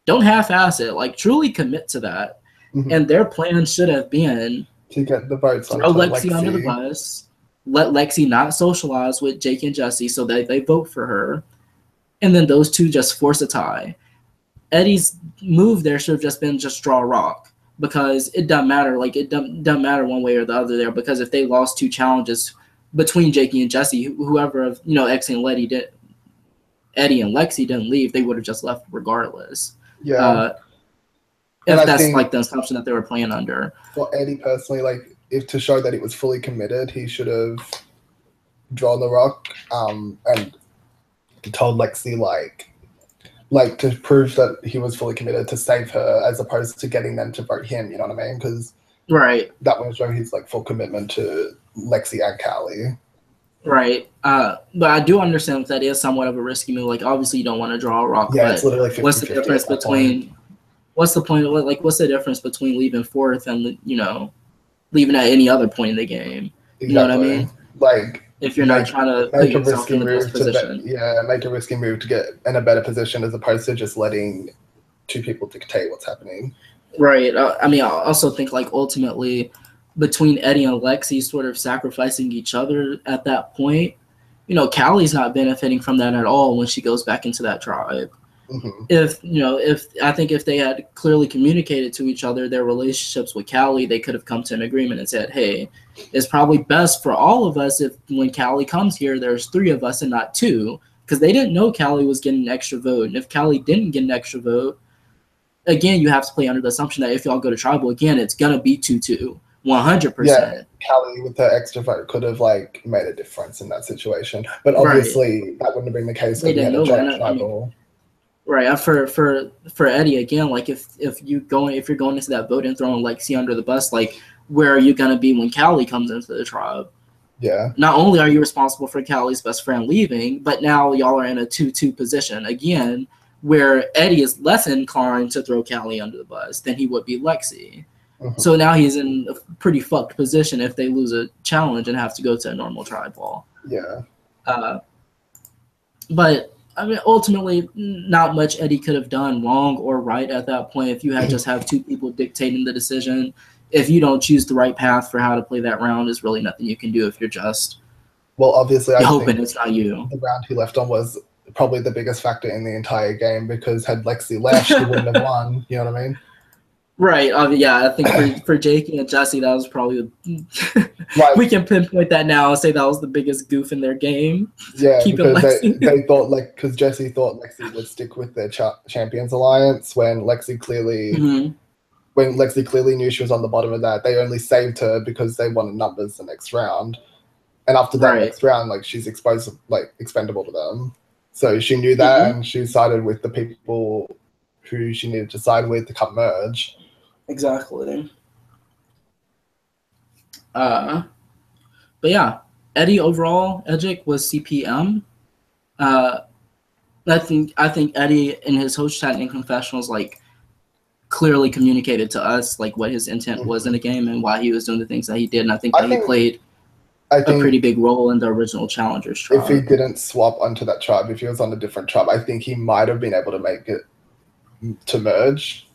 Don't half-ass it. Like, truly commit to that. Mm-hmm. And their plan should have been to get the votes on Lexi under the bus, let Lexi not socialize with Jake and Jesse so that they vote for her, and then those two just force a tie. Eddie's move there should have just been just draw rock, because it doesn't matter. Like, it doesn't matter one way or the other there, because if they lost 2 challenges between Jakey and Jesse, whoever of, you know, Eddie and Lexi didn't leave, they would have just left regardless. Yeah. And if I that's think like the assumption that they were playing under. for Eddie personally, like if to show that he was fully committed, he should have drawn the rock and told Lexi like to prove that he was fully committed to save her, as opposed to getting them to vote him. You know what I mean? Because Right. that would show his like full commitment to Lexi and Callie. Right. But I do understand that is somewhat of a risky move. Like, obviously, you don't want to draw a rock. Yeah, but it's literally 50-50 what's the difference between? What's the point? Like, what's the difference between leaving fourth and leaving at any other point in the game? Exactly. You know what I mean? Like, if you're not trying to put yourself in the best position. Make a risky move to get in a better position, as opposed to just letting two people dictate what's happening. Right. I mean, I also think like ultimately between Eddie and Lexi sort of sacrificing each other at that point, Callie's not benefiting from that at all when she goes back into that tribe. Mm-hmm. If they had clearly communicated to each other their relationships with Callie, they could have come to an agreement and said, hey, it's probably best for all of us if when Callie comes here, there's 3 of us and not 2, because they didn't know Callie was getting an extra vote. And if Callie didn't get an extra vote, again, you have to play under the assumption that if y'all go to tribal again, it's going to be 2-2, 100%. Yeah, Callie with the extra vote could have like made a difference in that situation. But obviously that wouldn't have been the case when we had a joint tribal. Right. For Eddie again, like if you're going into that vote and throwing Lexi under the bus, like where are you gonna be when Callie comes into the tribe? Yeah. Not only are you responsible for Callie's best friend leaving, but now y'all are in a 2-2 position again, where Eddie is less inclined to throw Callie under the bus than he would be Lexi. Mm-hmm. So now he's in a pretty fucked position if they lose a challenge and have to go to a normal tribe ball. Yeah. But I mean, ultimately, not much Eddie could have done wrong or right at that point if you had just have 2 people dictating the decision. If you don't choose the right path for how to play that round, there's really nothing you can do if you're just obviously hoping it's not you. The round he left on was probably the biggest factor in the entire game, because had Lexi left, she wouldn't have won. You know what I mean? Right. I think for Jakey and Jesse, that was probably we can pinpoint that now and say that was the biggest goof in their game. Yeah, because they thought because Jesse thought Lexi would stick with their Champions Alliance when Lexi clearly knew she was on the bottom of that. They only saved her because they wanted numbers the next round, and after that next round, like she's expendable to them. So she knew that, and she sided with the people who she needed to side with to come merge. Exactly. But yeah, Eddie overall, Edgic was CPM. I think Eddie in his host chat and confessionals clearly communicated to us what his intent was in the game and why he was doing the things that he did, and I think he played a pretty big role in the original Challengers tribe. If he didn't swap onto that tribe, if he was on a different tribe, I think he might have been able to make it to merge.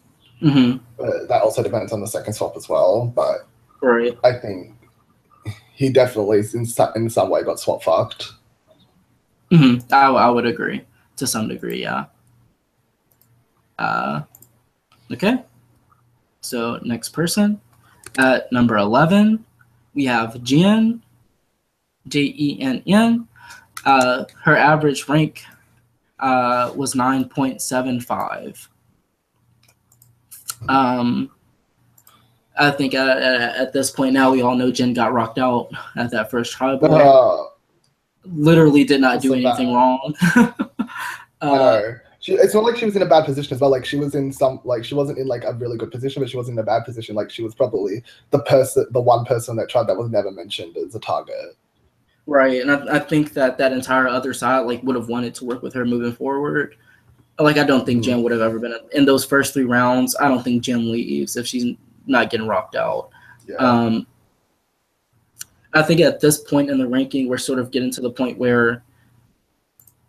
Mm-hmm. But that also depends on the second swap as well. But I think he definitely, in some way, got swap fucked. Mm-hmm. I would agree to some degree, yeah. Okay. So next person at number 11, we have Jen, Jenn. Her average rank was 9.75. I think at this point now we all know Jen got rocked out at that first tribal. Literally did not do anything wrong. It's not like she was in a bad position as well. Like she was in she wasn't in a really good position, but she wasn't in a bad position. Like she was probably the one person on that tribe that was never mentioned as a target. Right, and I think that entire other side would have wanted to work with her moving forward. I don't think Jen would have ever been in those first 3 rounds. I don't think Jen leaves if she's not getting rocked out. Yeah. I think at this point in the ranking, we're sort of getting to the point where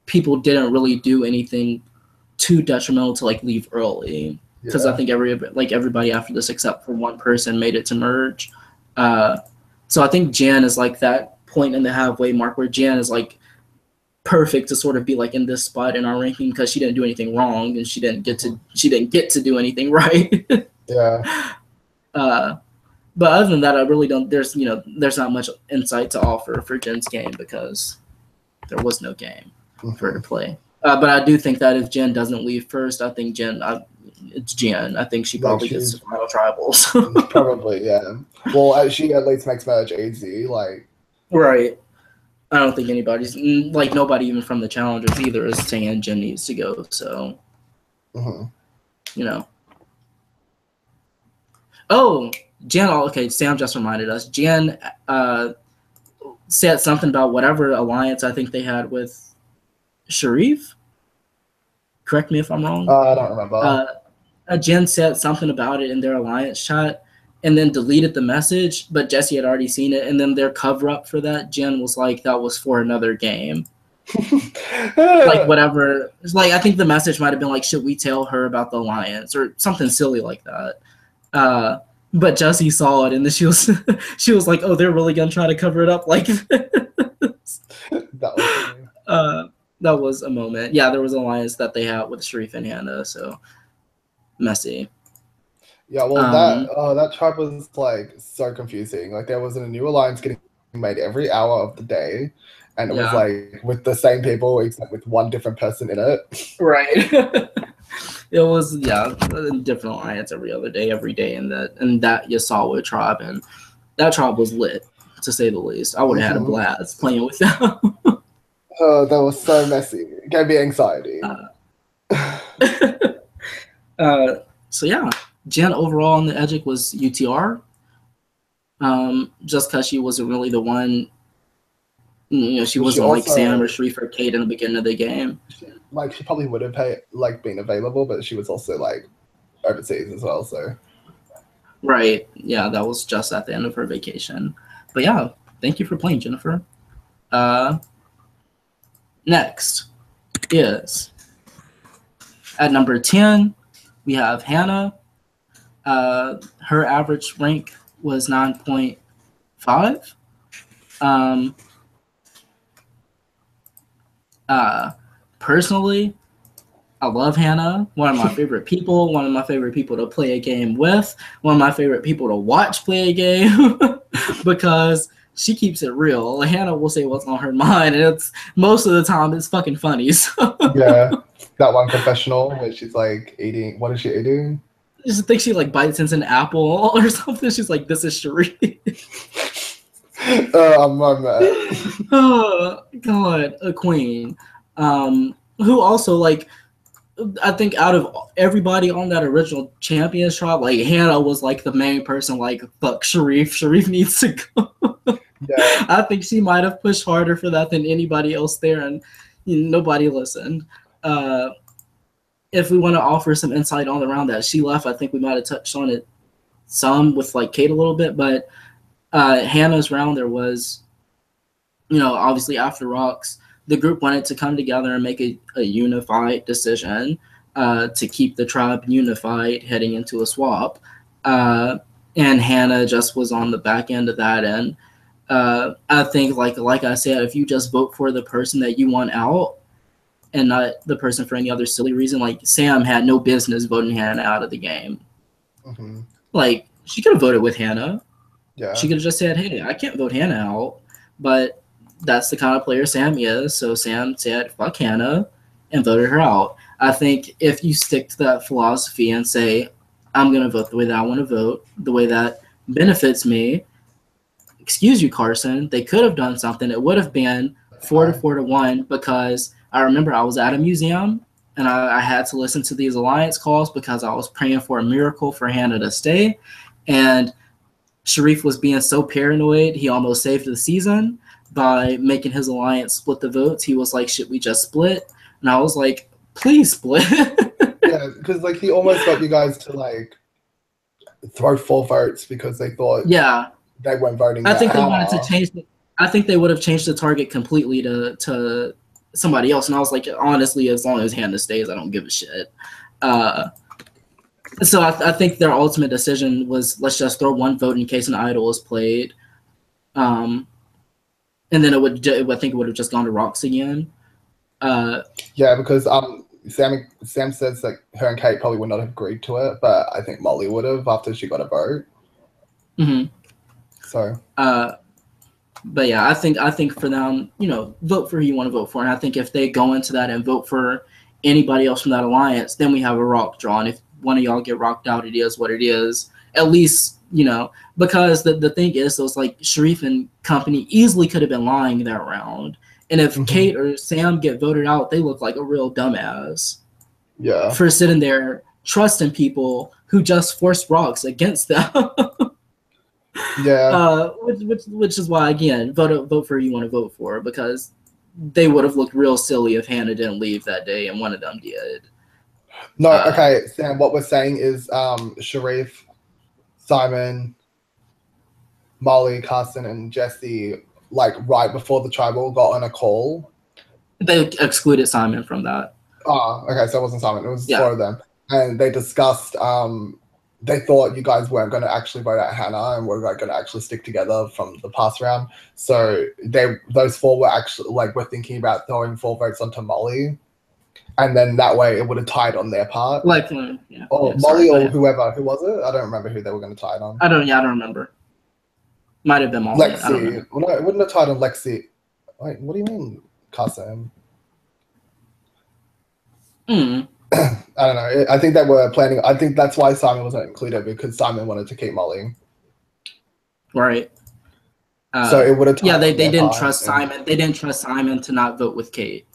people didn't really do anything too detrimental to leave early, because I think everybody after this except for one person made it to merge. So I think Jen is that point in the halfway mark where Jen is perfect to sort of be in this spot in our ranking, because she didn't do anything wrong and she didn't get to do anything right. Yeah. But other than that, I really don't. There's not much insight to offer for Jen's game because there was no game for her to play. But I do think that if Jen doesn't leave first, I think Jen it's Jen. I think she Like, probably gets to final tribals. Probably, yeah. Well, she at least makes merge easy. Like, right. I don't think anybody's like nobody even from the challengers either is saying Jen needs to go. So, you know. Oh, Jen. Okay, Sam just reminded us. Jen said something about whatever alliance I think they had with Sharif. Correct me if I'm wrong. I don't remember. Jen said something about it in their alliance chat and then deleted the message, but Jesse had already seen it. And then their cover up for that, Jen was like, that was for another game. Like, whatever. It's like, I think the message might have been like, should we tell her about the alliance or something silly like that. But Jesse saw it and then she was like, oh, they're really going to try to cover it up like this. That was a moment. Yeah, there was an alliance that they had with Sharif and Hannah, so messy. Yeah, well, that tribe was like so confusing. Like there was a new alliance getting made every hour of the day, and it was like with the same people except with one different person in it. Right. It was a different alliance every other day, every day, and that Yasawa tribe, and that tribe was lit to say the least. I would have had a blast playing with them. Oh, that was so messy. It gave me anxiety. So yeah, Jen overall on the Edgic was UTR. Just because she wasn't really the one, she wasn't like Sam or Sharif or Kate in the beginning of the game. She probably would have been available, but she was also like overseas as well. So right, yeah, that was just at the end of her vacation. But yeah, thank you for playing, Jennifer. Next is at number 10, we have Hannah. Her average rank was 9.5. Personally, I love Hannah. One of my favorite people. One of my favorite people to play a game with. One of my favorite people to watch play a game because she keeps it real. Hannah will say what's on her mind, and it's most of the time it's fucking funny. So. Yeah, that one confessional where she's like eating. What is she eating? I just think she like bites into an apple or something. She's like, "This is Sharif." I'm mad. Oh God, a queen. Who also like. I think out of everybody on that original Champions tribe, like Hannah was like the main person. Like, fuck Sharif. Sharif needs to go. Yeah. I think she might have pushed harder for that than anybody else there, and nobody listened. If we want to offer some insight on around that, she left. I think we might have touched on it some with like Kate a little bit, but Hannah's round there was, obviously after Rocks, the group wanted to come together and make a unified decision to keep the tribe unified heading into a swap. And Hannah just was on the back end of that. And I think, like I said, if you just vote for the person that you want out and not the person for any other silly reason, like Sam had no business voting Hannah out of the game. Mm-hmm. Like, she could have voted with Hannah. Yeah. She could have just said, hey, I can't vote Hannah out. But that's the kind of player Sam is. So Sam said, fuck Hannah, and voted her out. I think if you stick to that philosophy and say, I'm going to vote the way that I want to vote, the way that benefits me, excuse you, Carson, they could have done something. It would have been 4-4-1 because I remember I was at a museum and I had to listen to these alliance calls because I was praying for a miracle for Hannah to stay. And Sharif was being so paranoid, he almost saved the season by making his alliance split the votes. He was like, should we just split? And I was like, please split. Yeah, because like he almost got you guys to like throw 4 votes because they thought they weren't voting. I think they wanted to change I think they would have changed the target completely to somebody else. And I was like, honestly, as long as Hannah stays, I don't give a shit. So I think their ultimate decision was, let's just throw 1 vote in case an idol is played. And then I think it would have just gone to Rocks again. Yeah, because Sam says that her and Kate probably would not have agreed to it, but I think Molly would have after she got a vote. Mm-hmm. So. But yeah, I think for them, vote for who you want to vote for, and I think if they go into that and vote for anybody else from that alliance, then we have a rock draw. And if one of y'all get rocked out, it is what it is. At least, because the thing is, those like Sharif and company easily could have been lying that round. And if Kate or Sam get voted out, they look like a real dumbass. Yeah. For sitting there trusting people who just forced rocks against them. Yeah. Which is why, again, vote for who you want to vote for, because they would have looked real silly if Hannah didn't leave that day and one of them did. No, okay, Sam, what we're saying is Sharif, Simon, Molly, Carson, and Jesse, like right before the tribal, got on a call. They excluded Simon from that. Oh, okay, so it wasn't Simon, it was four of them. And they discussed, they thought you guys weren't going to actually vote out Hannah and were going to actually stick together from the past round. So those four were actually, like, were thinking about throwing 4 votes onto Molly. And then that way it would have tied on their part. Like, Molly or whoever. Who was it? I don't remember who they were going to tie it on. I don't remember. Might have been Molly. Lexi. I don't know. Well, no, it wouldn't have tied on Lexi. Wait, what do you mean, Carson? I don't know. I think they were planning. I think that's why Simon wasn't included, because Simon wanted to keep Molly. Right. So it would have. Yeah, they didn't trust Simon. They didn't trust Simon to not vote with Kate.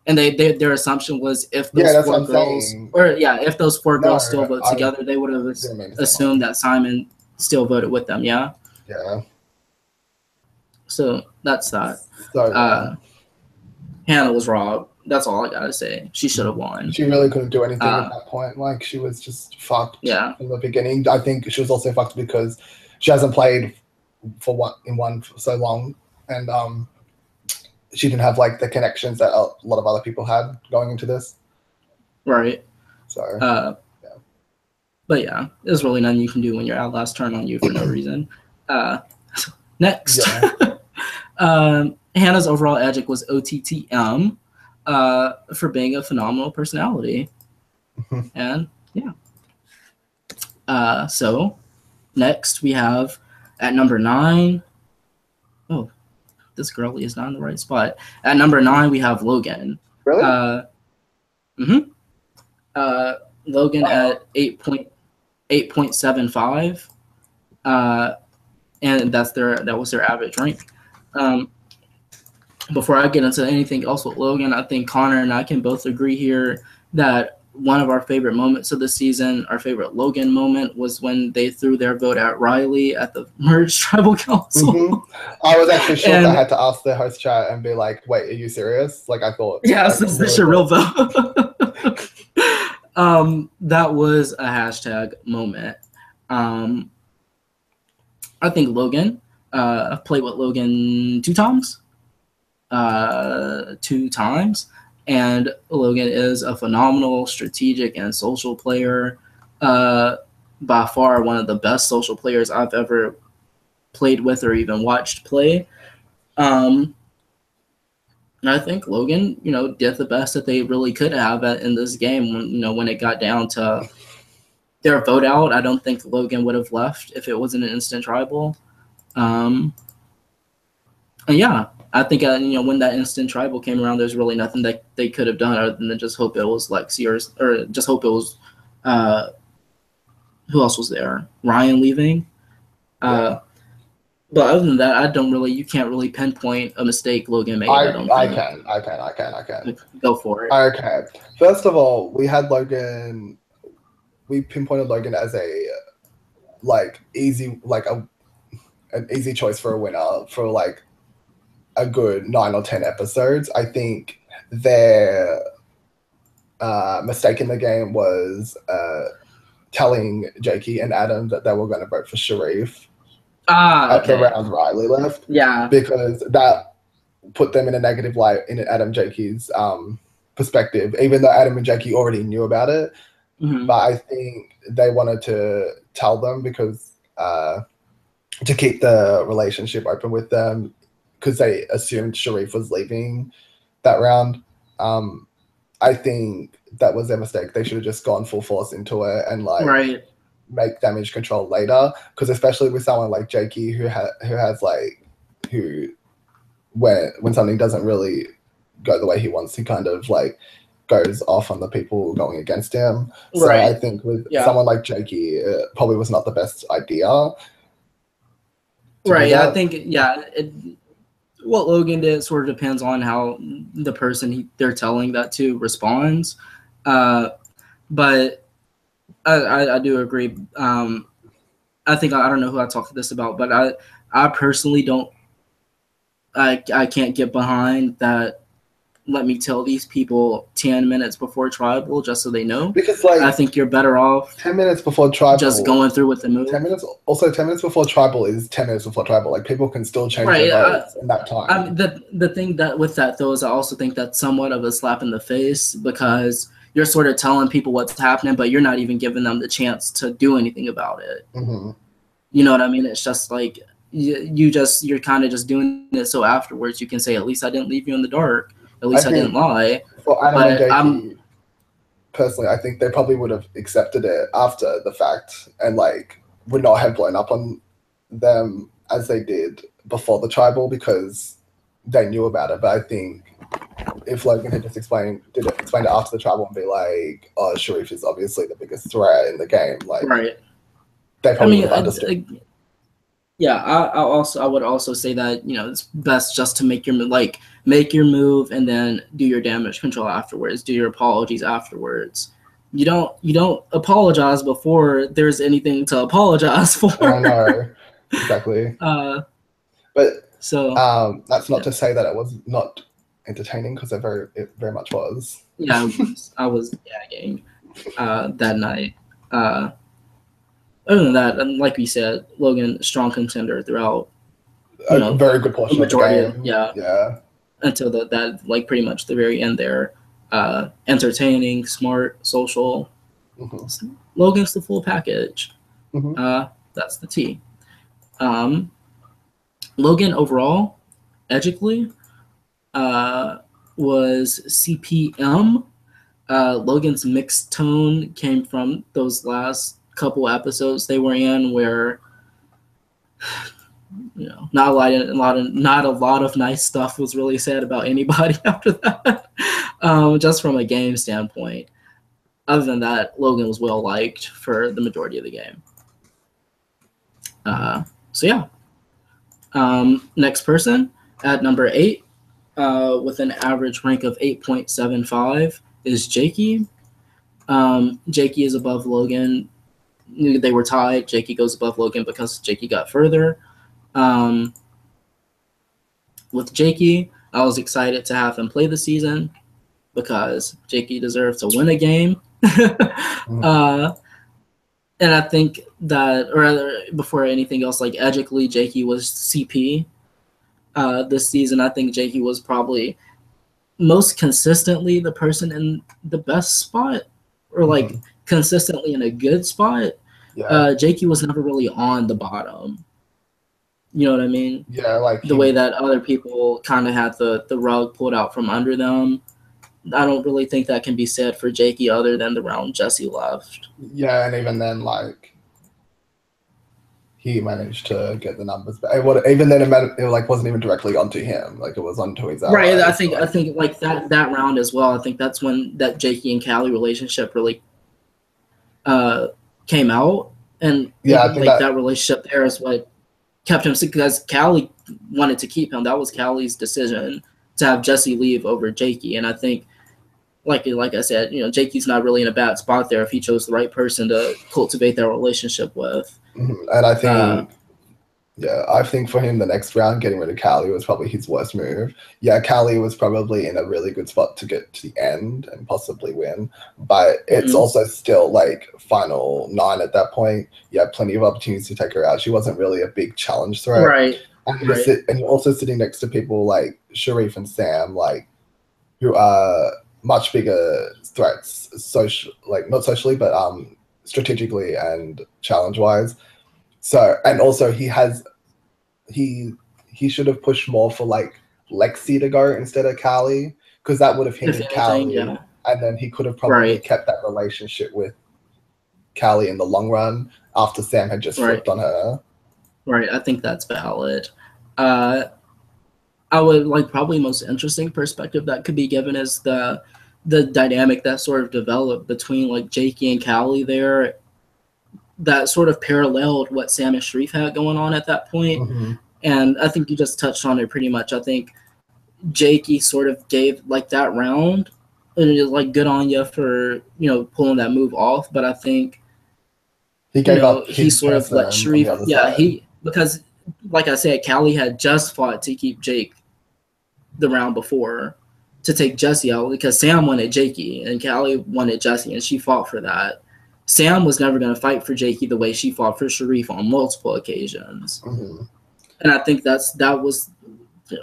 And their assumption was if those 4 girls, if those 4 girls still vote together, they would have assumed that Simon still voted with them. Yeah. Yeah. So that's that. So Hannah was robbed. That's all I gotta say. She should have won. She really couldn't do anything at that point. Like, she was just fucked. Yeah. From the beginning. I think she was also fucked because she hasn't played for one for so long, and she didn't have like the connections that a lot of other people had going into this. Right. So. Yeah. But yeah, there's really nothing you can do when your outlast turn on you for no reason. Next. Yeah. Hannah's overall adjective was OTTM for being a phenomenal personality. And yeah. So next we have at number 9. Oh, this girlie is not in the right spot. At number 9 we have Logan. Really? Logan at 8.75. And that was their average rank. Before I get into anything else with Logan, I think Connor and I can both agree here that one of our favorite moments of the season, our favorite Logan moment, was when they threw their vote at Riley at the Merge Tribal Council. I was actually shocked. I had to ask the host chat and be like, wait, are you serious? Like, I thought. Yes, is this your real vote? That was a hashtag moment. I think Logan, I've played with Logan 2 times. And Logan is a phenomenal strategic and social player. By far one of the best social players I've ever played with or even watched play. And I think Logan, did the best that they really could have in this game. When it got down to their vote out, I don't think Logan would have left if it wasn't an instant tribal. And yeah, I think when that instant tribal came around, there's really nothing that they could have done other than just hope it was Lexi or just hope it was who else was there? Ryan leaving. But other than that, you can't really pinpoint a mistake Logan made. I can. Go for it. Okay. First of all, we had Logan. We pinpointed Logan as a an easy choice for a winner for like a good 9 or 10 episodes. I think their mistake in the game was telling Jakey and Adam that they were going to vote for Sharif at the round Riley left. Yeah. Because that put them in a negative light in Adam Jakey's perspective, even though Adam and Jakey already knew about it. Mm-hmm. But I think they wanted to tell them because to keep the relationship open with them, because they assumed Sharif was leaving that round. I think that was their mistake. They should have just gone full force into it and make damage control later. Because especially with someone like Jakey when something doesn't really go the way he wants, he kind of goes off on the people going against him. So Right. I think with Yeah. someone like Jakey, it probably was not the best idea. Right. I think, what Logan did sort of depends on how the person they're telling that to responds. But I do agree. I think I don't know who I talked to this about, but I personally don't. I can't get behind that. Let me tell these people 10 minutes before tribal just so they know. Because like I think you're better off 10 minutes before tribal, just going through with the move. 10 minutes. Also, 10 minutes before tribal is 10 minutes before tribal. Like people can still change their votes in that time. The thing that with that though is I also think that's somewhat of a slap in the face because you're sort of telling people what's happening, but you're not even giving them the chance to do anything about it. Mm-hmm. You know what I mean? It's just like you're kind of just doing it so afterwards you can say at least I didn't leave you in the dark. At least I didn't lie. For Adam and Jakey, personally, I think they probably would have accepted it after the fact and like would not have blown up on them as they did before the tribal because they knew about it. But I think if Logan had just explained it after the tribal and be like, "Oh, Sharif is obviously the biggest threat in the game," like they probably would have understood. I would also say that it's best just to make your move and then do your damage control afterwards. Do your apologies afterwards. You don't apologize before there's anything to apologize for. I know exactly. But that's not to say that it was not entertaining because it very much was. Yeah, I was gagging that night. Other than that, and like we said, Logan, strong contender throughout. A very good portion of the game. Yeah. Until that like pretty much the very end there. Entertaining, smart, social. Mm-hmm. So Logan's the full package. Mm-hmm. That's the T. Logan overall, edgically, was CPM. Logan's mixed tone came from those last couple episodes they were in where not a lot of nice stuff was really said about anybody after that. Just from a game standpoint. Other than that, Logan was well liked for the majority of the game. Next person at number 8 with an average rank of 8.75 is Jakey. Jakey is above Logan. They were tied. Jakey goes above Logan because Jakey got further. With Jakey, I was excited to have him play the season because Jakey deserved to win a game. And I think that, or rather, before anything else, like edgically, Jakey was CP this season. I think Jakey was probably most consistently the person in the best spot, or like consistently in a good spot. Yeah. Jakey was never really on the bottom. You know what I mean? Yeah, like the way that other people kind of had the rug pulled out from under them. I don't really think that can be said for Jakey other than the round Jesse left. Yeah, and even then, like, he managed to get the numbers. But even then, it wasn't even directly onto him. Like, it was onto his allies. Right. I think like that round as well. I think that's when that Jakey and Callie relationship really came out, and yeah, I think that relationship there is what kept him, because Callie wanted to keep him. That was Callie's decision to have Jesse leave over Jakey, and I think. Like I said, Jakey's not really in a bad spot there if he chose the right person to cultivate that relationship with. And I think, I think for him, the next round, getting rid of Callie was probably his worst move. Yeah, Callie was probably in a really good spot to get to the end and possibly win, but it's also still like final 9 at that point. You had plenty of opportunities to take her out. She wasn't really a big challenge threat. Right. And you're also sitting next to people like Sharif and Sam, like, who are much bigger threats, not socially, but strategically and challenge-wise. So, and also he should have pushed more for like Lexi to go instead of Callie, because that would have hindered Callie, and then he could have probably kept that relationship with Callie in the long run after Sam had just flipped on her. Right, I think that's valid. I would like probably most interesting perspective that could be given is the the dynamic that sort of developed between like Jakey and Callie there, that sort of paralleled what Sam and Sharif had going on at that point. Mm-hmm. And I think you just touched on it pretty much. I think Jakey sort of gave like that round, and it is like good on you for pulling that move off. But I think he gave up. He sort of let Sharif. Yeah, because like I said, Callie had just fought to keep Jake the round before to take Jesse out because Sam wanted Jakey and Callie wanted Jesse, and she fought for that. Sam was never going to fight for Jakey the way she fought for Sharif on multiple occasions. Mm-hmm. And I think that was,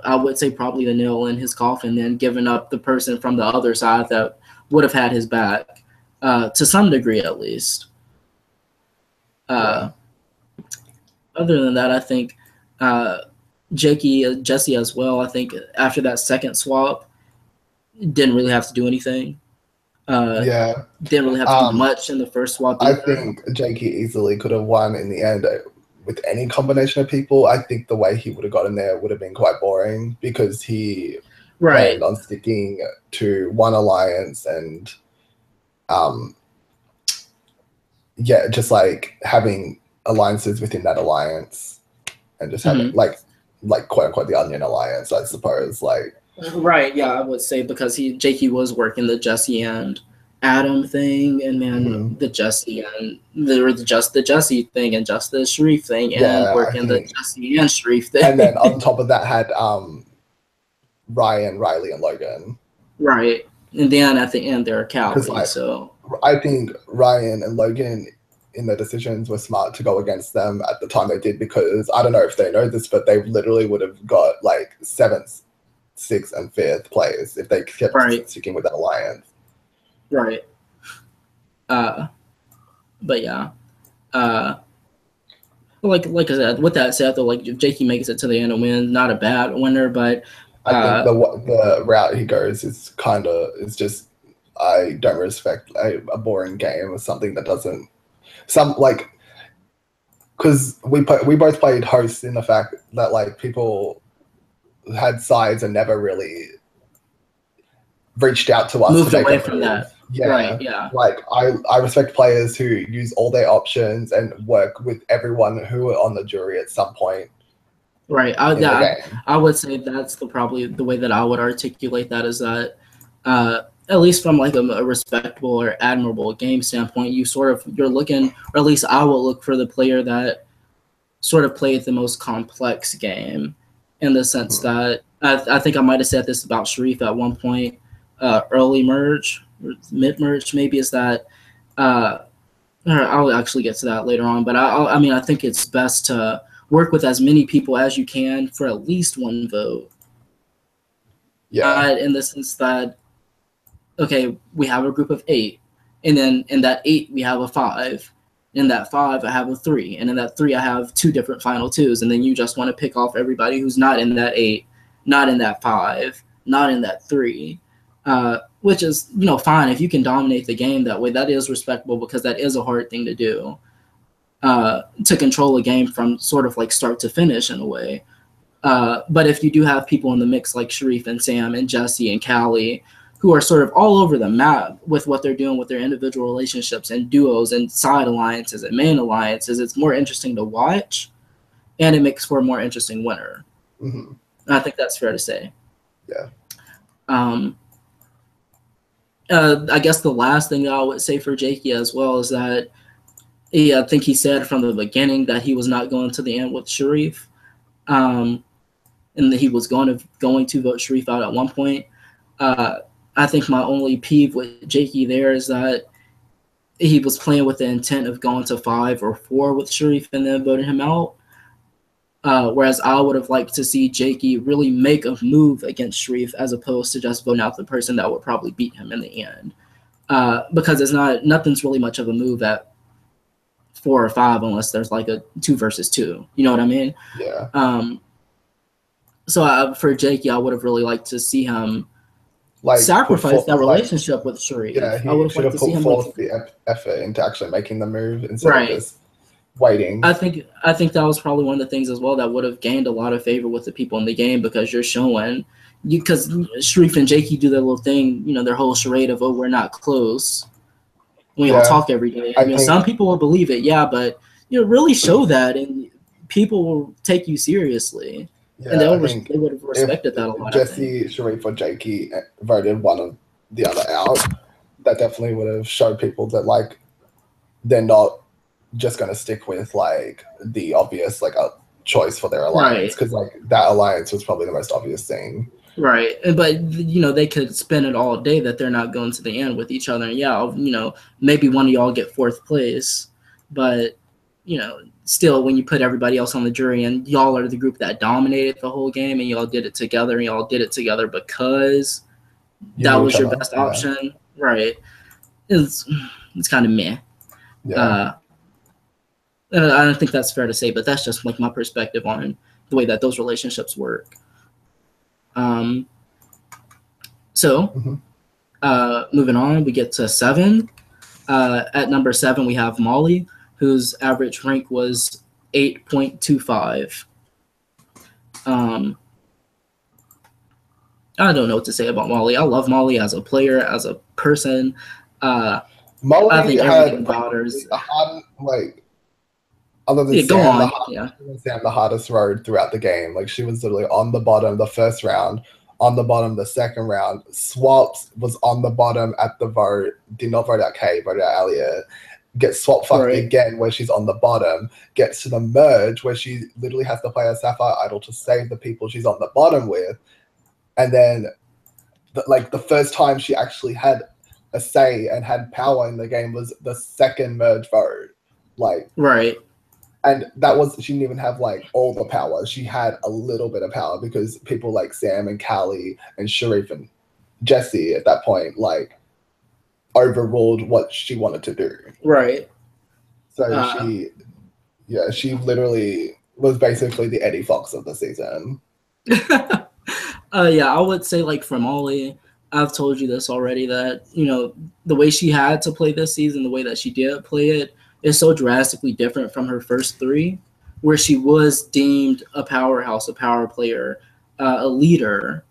I would say, probably the nail in his coffin, then giving up the person from the other side that would have had his back, to some degree at least. Other than that, I think Jesse as well, I think after that second swap, didn't really have to do anything. Didn't really have to do much in the first swap either. I think Jakey easily could have won in the end with any combination of people. I think the way he would have gotten there would have been quite boring because he planned on sticking to one alliance and just like having alliances within that alliance and just having like quote unquote the Onion Alliance, I suppose. Right, yeah, I would say because Jakey was working the Jesse and Adam thing, and then the Jesse and the Jesse thing, and just the Sharif thing, and working the Jesse and Sharif thing. And then on top of that had Ryan, Riley, and Logan. Right, and then at the end there are Callie. So I think Ryan and Logan in their decisions were smart to go against them at the time they did, because I don't know if they know this, but they literally would have got like 7th, 6th, and 5th players if they kept sticking with that alliance. Right. But yeah. Like I said, with that said, though, like if Jakey makes it to the end and wins, not a bad winner, but I think the route he goes is just, I don't respect a boring game or something that doesn't because we both played hosts in the fact that like people had sides and never really reached out to us. Moved away from that. Yeah. Right, yeah. Like I respect players who use all their options and work with everyone who are on the jury at some point. Right. I would say that's probably the way that I would articulate that, is that at least from like a respectable or admirable game standpoint, you're looking, or at least I will look for the player that sort of played the most complex game, in the sense that I think I might have said this about Sharif at one point, early merge, or mid merge maybe, is that I'll actually get to that later on, but I think it's best to work with as many people as you can for at least one vote. Yeah. In the sense that, okay, we have a group of 8, and then in that 8 we have a 5. In that 5 I have a 3, and in that 3 I have 2 different final 2s, and then you just want to pick off everybody who's not in that 8, not in that 5, not in that 3, which is fine if you can dominate the game that way. That is respectable, because that is a hard thing to do, to control a game from sort of like start to finish in a way. But if you do have people in the mix like Sharif and Sam and Jesse and Callie, who are sort of all over the map with what they're doing with their individual relationships and duos and side alliances and main alliances, it's more interesting to watch, and it makes for a more interesting winner. Mm-hmm. I think that's fair to say. Yeah. I guess the last thing that I would say for Jakey as well is that I think he said from the beginning that he was not going to the end with Sharif, and that he was going to vote Sharif out at one point. I think my only peeve with Jakey there is that he was playing with the intent of going to 5 or 4 with Sharif and then voting him out. Whereas I would have liked to see Jakey really make a move against Sharif, as opposed to just voting out the person that would probably beat him in the end. Because nothing's really much of a move at 4 or 5 unless there's like a 2 versus 2. You know what I mean? Yeah. So for Jakey, I would have really liked to see him sacrifice that relationship with Sharif. Yeah, he should have put forth the effort into actually making the move instead of just waiting. I think that was probably one of the things as well that would have gained a lot of favor with the people in the game, because you're showing, because Sharif and Jakey do their little thing, their whole charade of, oh, we're not close. We all talk every day. Some people will believe it, but really show that, and people will take you seriously. Yeah, and they would have respected that a lot. Jesse, Sharif, or Jakey voted one of the other out, that definitely would have showed people that like they're not just going to stick with like the obvious like a choice for their alliance, because like that alliance was probably the most obvious thing. Right, but they could spend it all day that they're not going to the end with each other. And maybe one of y'all get fourth place, but still, when you put everybody else on the jury and y'all are the group that dominated the whole game and y'all did it together and y'all did it together because that was your best option, right? It's kind of meh. Yeah. I don't think that's fair to say, but that's just like my perspective on the way that those relationships work. Moving on, we get to 7. At number 7, we have Molly, whose average rank was 8.25. I don't know what to say about Molly. I love Molly as a player, as a person. Molly, I think everything about her is other than Sam, the hardest road throughout the game. Like, she was literally on the bottom the first round, on the bottom the second round. Swaps was on the bottom at the vote. Did not vote out Kay, voted out Elliot. Gets swap fucked again where she's on the bottom. Gets to the merge where she literally has to play a Sapphire Idol to save the people she's on the bottom with. And then, the first time she actually had a say and had power in the game was the second merge vote. And that was, she didn't even have all the power. She had a little bit of power because people like Sam and Callie and Sharif and Jesse at that point overruled what she wanted to do. Right. So she literally was basically the Eddie Fox of the season. I would say for Molly, I've told you this already, that the way she had to play this season, the way that she did play it, is so drastically different from her first 3, where she was deemed a powerhouse, a power player, a leader,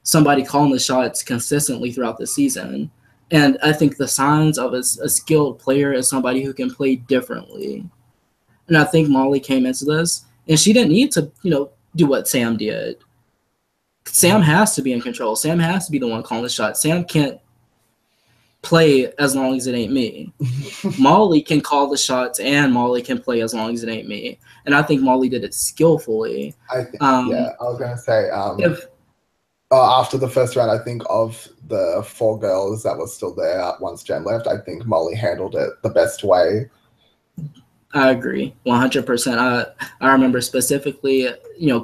somebody calling the shots consistently throughout the season. And I think the signs of a skilled player is somebody who can play differently. And I think Molly came into this, and she didn't need to, do what Sam did. Sam has to be in control. Sam has to be the one calling the shots. Sam can't play as long as it ain't me. Molly can call the shots, and Molly can play as long as it ain't me. And I think Molly did it skillfully. I was gonna say after the first round, I think of the 4 girls that were still there once Jen left, I think Molly handled it the best way. I agree 100%. I remember specifically,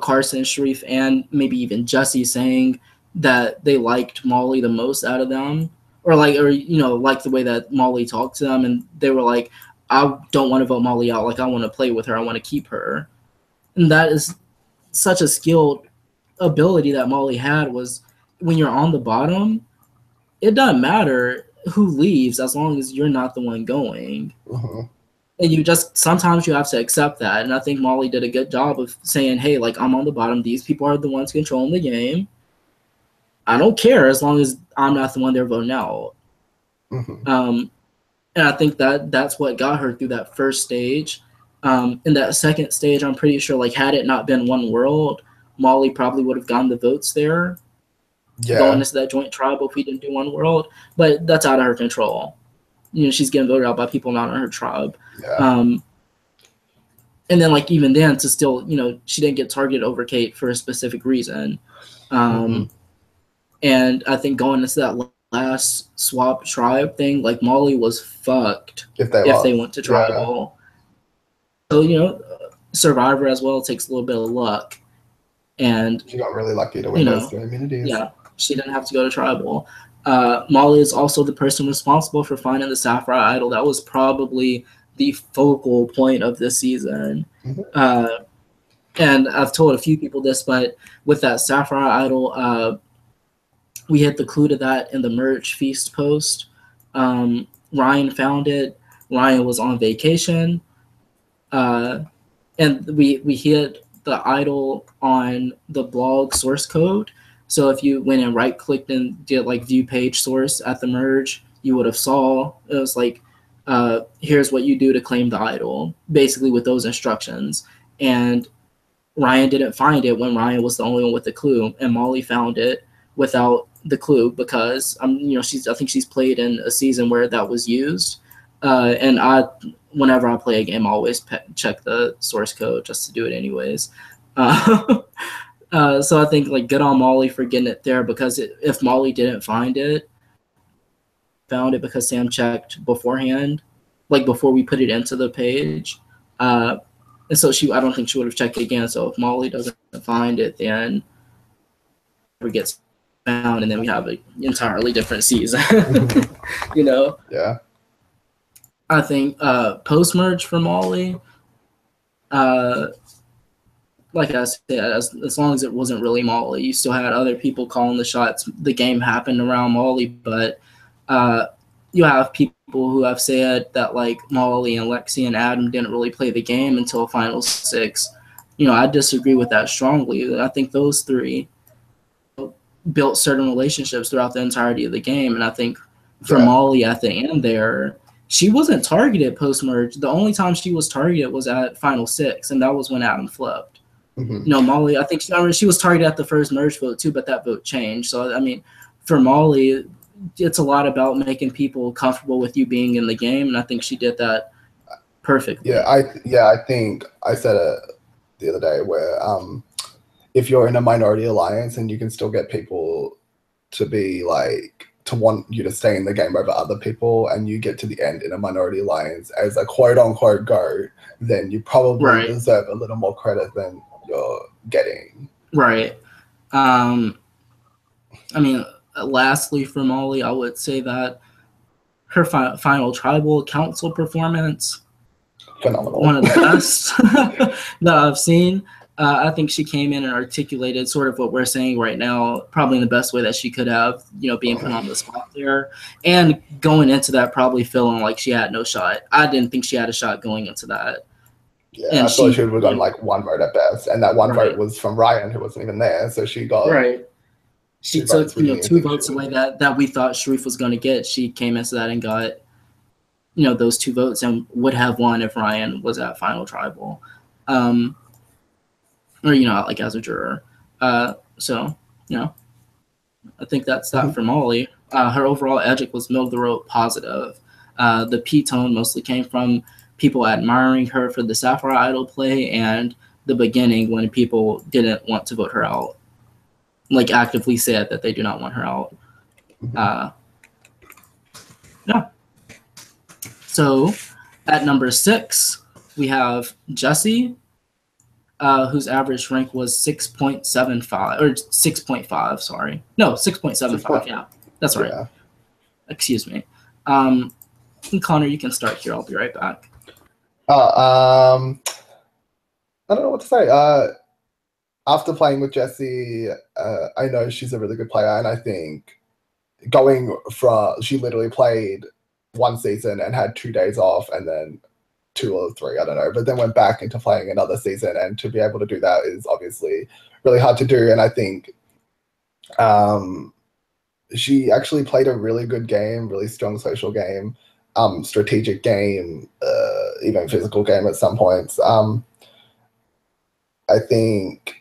Carson, Sharif, and maybe even Jesse saying that they liked Molly the most out of them. Or like the way that Molly talked to them, and they were like, I don't want to vote Molly out. I want to play with her. I want to keep her. And that is such a skilled ability that Molly had, was when you're on the bottom, it doesn't matter who leaves as long as you're not the one going. Uh-huh. And sometimes you have to accept that. And I think Molly did a good job of saying, hey, I'm on the bottom. These people are the ones controlling the game. I don't care as long as I'm not the one they're voting out. Mm-hmm. And I think that's what got her through that first stage. In that second stage, I'm pretty sure, had it not been One World, Molly probably would have gotten the votes there. Yeah. Going into that joint tribal if we didn't do One World. But that's out of her control. She's getting voted out by people not on her tribe. Yeah. And then, even then, to still, she didn't get targeted over Kate for a specific reason. And I think going into that last swap tribe thing, Molly was fucked if they went to tribal. Yeah. So, Survivor as well takes a little bit of luck. And she got really lucky to win those 3 immunities. Yeah, she didn't have to go to tribal. Molly is also the person responsible for finding the Sapphire Idol. That was probably the focal point of this season. Mm-hmm. And I've told a few people this, but with that Sapphire Idol, we hit the clue to that in the merch feast post. Ryan found it. Ryan was on vacation. And we hit the idol on the blog source code. So if you went and right clicked and did like view page source at the merge, you would have saw it was like, here's what you do to claim the idol, basically with those instructions. And Ryan didn't find it when Ryan was the only one with the clue, and Molly found it without the clue because I think she's played in a season where that was used. And whenever I play a game, I always check the source code just to do it anyways. So I think like good on Molly for getting it there, because if Molly didn't found it because Sam checked beforehand, like before we put it into the page. And so I don't think she would have checked it again. So if Molly doesn't find it, then it gets found, and then we have an entirely different season. Yeah. I think post merge for Molly, like I said, as long as it wasn't really Molly, you still had other people calling the shots. The game happened around Molly, but you have people who have said that like Molly and Lexi and Adam didn't really play the game until Final Six. I disagree with that strongly. I think those three built certain relationships throughout the entirety of the game, and I think for Molly at the end there, she wasn't targeted post-merge. The only time she was targeted was at Final Six, and that was when Adam flipped. Mm-hmm. Molly, I think she was targeted at the first merge vote too, but that vote changed. So, I mean, for Molly, it's a lot about making people comfortable with you being in the game, and I think she did that perfectly. I think I said it the other day where if you're in a minority alliance and you can still get people to be like to want you to stay in the game over other people, and you get to the end in a minority alliance as a quote unquote GOAT, then you probably deserve a little more credit than you're getting. Right. I mean, lastly for Molly, I would say that her final tribal council performance, phenomenal, one of the best that I've seen. I think she came in and articulated sort of what we're saying right now, probably in the best way that she could have, being put on the spot there. And going into that, probably feeling like she had no shot. I didn't think she had a shot going into that. Yeah, and I thought she would have gotten like one vote at best. And that one vote was from Ryan, who wasn't even there. So she got... Right. She took, 2 votes away that we thought Sharif was going to get. She came into that and got, those 2 votes and would have won if Ryan was at Final Tribal. Or, like as a juror. So, I think that's that for Molly. Her overall edgic was middle of the road positive. The P-tone mostly came from people admiring her for the Sapphire Idol play and the beginning when people didn't want to vote her out. Like actively said that they do not want her out. Yeah. So at number 6, we have Jessie, whose average rank was 6.75 or 6.5. Sorry, no, 6.75. Yeah, that's right. Yeah. Excuse me. Connor, you can start here. I'll be right back. I don't know what to say. After playing with Jessie, I know she's a really good player, and I think she literally played 1 season and had 2 days off, and then 2 or 3, I don't know, but then went back into playing another season, and to be able to do that is obviously really hard to do. And I think she actually played a really good game, really strong social game, strategic game, even physical game at some points. I think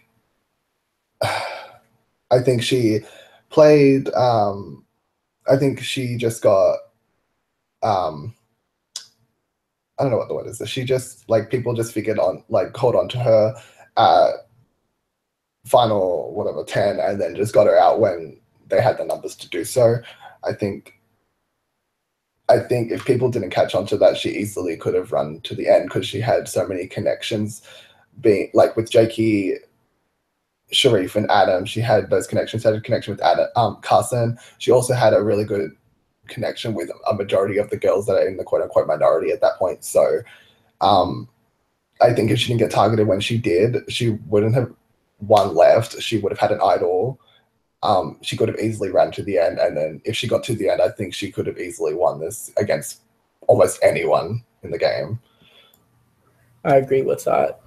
she played. I think she just got. I don't know what the word is. She just people just figured on hold on to her final 10, and then just got her out when they had the numbers to do so. I think if people didn't catch on to that, she easily could have run to the end because she had so many connections. Being with Jakey, Sharif, and Adam, she had those connections. She had a connection with Adam, Carson. She also had a really good connection with a majority of the girls that are in the quote-unquote minority at that point. So I think if she didn't get targeted when she did, she wouldn't have won left. She would have had an idol. She could have easily ran to the end, and then if she got to the end, I think she could have easily won this against almost anyone in the game. I agree with that.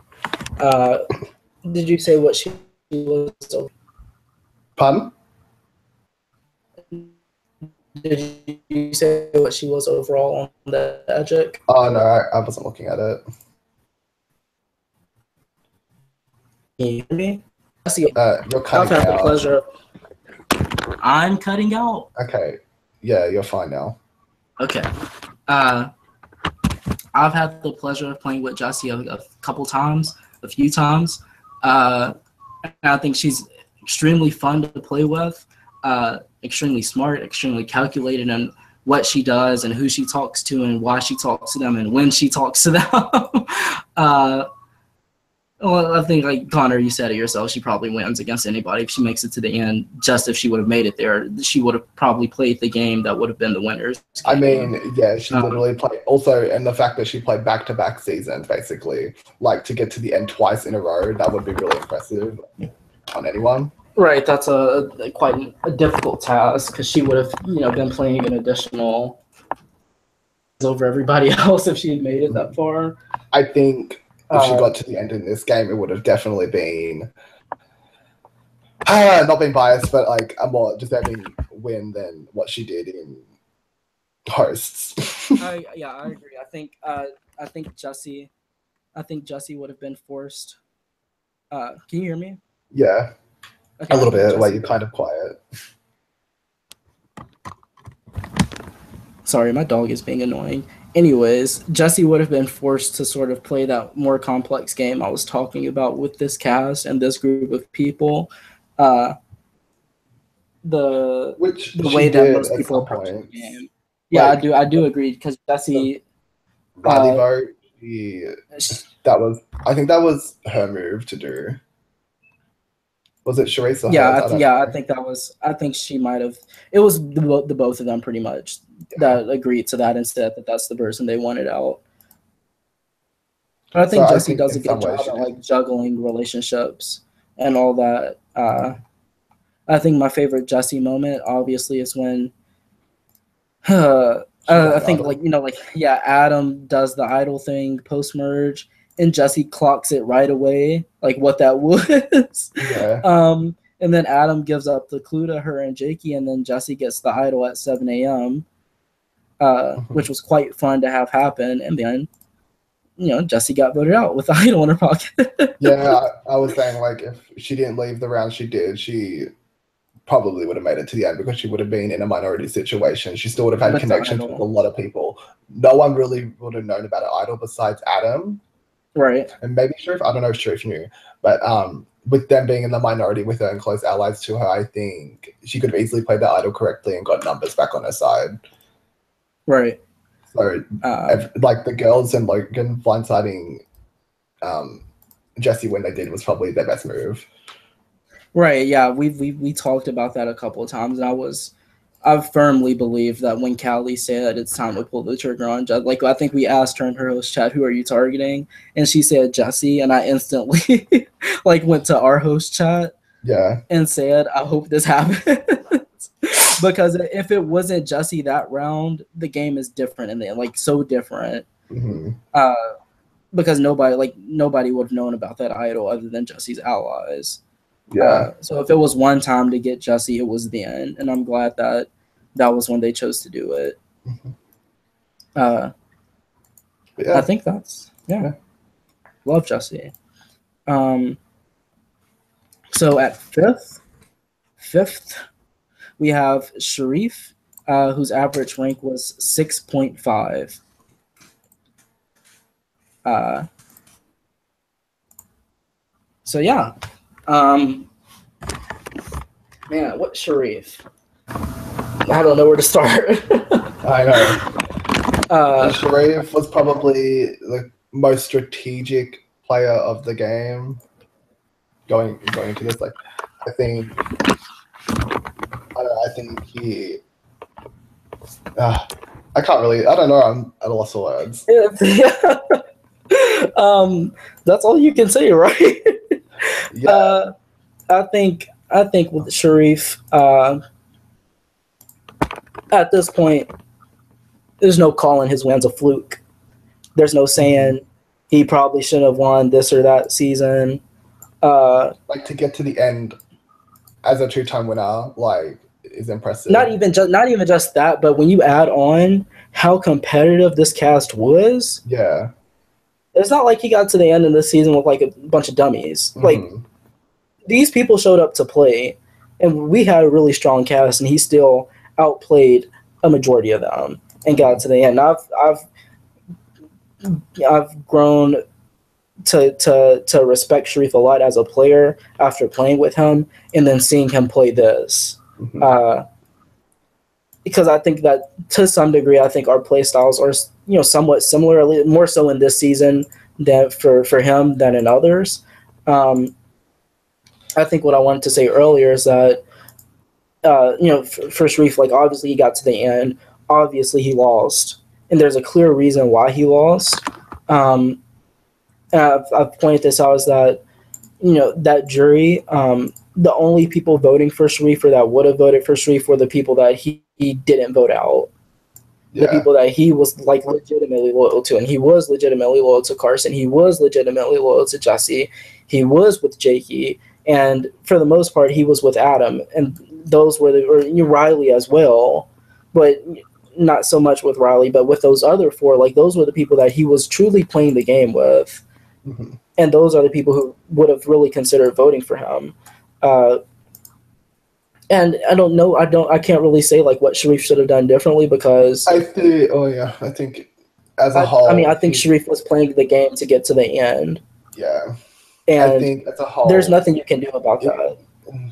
Did you say what she was? Pardon? Did you say what she was overall on the Edgic? Oh no, I wasn't looking at it. Can you hear me? I see. You're cutting I've had the out. pleasure. I'm cutting out. Okay, yeah, you're fine now. Okay. I've had the pleasure of playing with Jessie a few times. I think she's extremely fun to play with, extremely smart, extremely calculated in what she does and who she talks to and why she talks to them and when she talks to them. Well, I think, like Connor, you said it yourself, she probably wins against anybody if she makes it to the end. Just if she would have made it there, she would have probably played the game that would have been the winner's game. I mean, yeah, she literally played. Also, and the fact that she played back-to-back seasons, basically, like to get to the end twice in a row, that would be really impressive on anyone. Right, that's quite a difficult task because she would have, been playing an additional over everybody else if she had made it that far. I think if she got to the end in this game, it would have definitely been not being biased, but like a more deserving win than what she did in hosts. Yeah, I agree. I think Jessie would have been forced. Can you hear me? Yeah, okay, a little bit. Like you're kind of quiet. Sorry, my dog is being annoying. Anyways, Jessie would have been forced to sort of play that more complex game I was talking about with this cast and this group of people. The way that most people approach the game. Yeah, like, I do agree because Jessie. Riley vote. I think that was her move to do. Was it Charisse or hers? I think she might have. It was the both of them pretty much that agreed to that and said that that's the person they wanted out. But I think Jessie does a good job at like juggling relationships and all that. I think my favorite Jessie moment, obviously, is when I think Adam does the idol thing post merge. And Jessie clocks it right away, like what that was. Yeah. And then Adam gives up the clue to her and Jakey, and then Jessie gets the idol at 7 a.m., which was quite fun to have happen. And then, Jessie got voted out with the idol in her pocket. Yeah, I was saying, like, if she didn't leave the round she did, she probably would have made it to the end because she would have been in a minority situation. She still would have had connections with a lot of people. No one really would have known about her idol besides Adam. Right. And maybe Sharif, I don't know if Sharif knew, but with them being in the minority with her and close allies to her, I think she could have easily played the idol correctly and got numbers back on her side. Right. So, like the girls and Logan blindsiding Jessie when they did was probably their best move. Right. Yeah. We talked about that a couple of times, and I firmly believe that when Callie said it's time to pull the trigger on Jessie, like I think we asked her in her host chat, who are you targeting? And she said Jessie, and I instantly went to our host chat and said, I hope this happens. Because if it wasn't Jessie that round, the game is different and so different. Mm-hmm. Because nobody would have known about that idol other than Jessie's allies. Yeah. So if it was one time to get Jessie, it was then, and I'm glad that was when they chose to do it. Mm-hmm. I think that's love Jessie. So at fifth, we have Sharif, whose average rank was 6.5. So yeah. Man, what Sharif? I don't know where to start. I know. Sharif was probably the most strategic player of the game going into this. I think he. I can't really. I don't know. I'm at a loss for words. That's all you can say, right? Yeah. I think with Sharif, at this point, there's no calling his wins a fluke. There's no saying he probably should have won this or that season. To get to the end as a two-time winner, is impressive. Not even just that, but when you add on how competitive this cast was, yeah, it's not like he got to the end of the season with like a bunch of dummies. Like these people showed up to play, and we had a really strong cast, and he still outplayed a majority of them and got to the end. I've grown to respect Shareef a lot as a player after playing with him and then seeing him play this. Because I think that to some degree, I think our play styles are somewhat similar, more so in this season than for him than in others. I think what I wanted to say earlier is that for Shareef, like obviously he got to the end, obviously he lost, and there's a clear reason why he lost. And I've pointed this out is that that jury, the only people voting for Shareef or that would have voted for Shareef were the people that he didn't vote out. The people that he was like legitimately loyal to, and he was legitimately loyal to Carson. He was legitimately loyal to Jesse. He was with Jakey, and for the most part, he was with Adam. And those were Riley as well, but not so much with Riley. But with those other four, like those were the people that he was truly playing the game with, and those are the people who would have really considered voting for him. And I don't know. I can't really say like what Shareef should have done differently because I think as a whole. I think Shareef was playing the game to get to the end. Yeah. And I think as a whole, there's nothing you can do about that.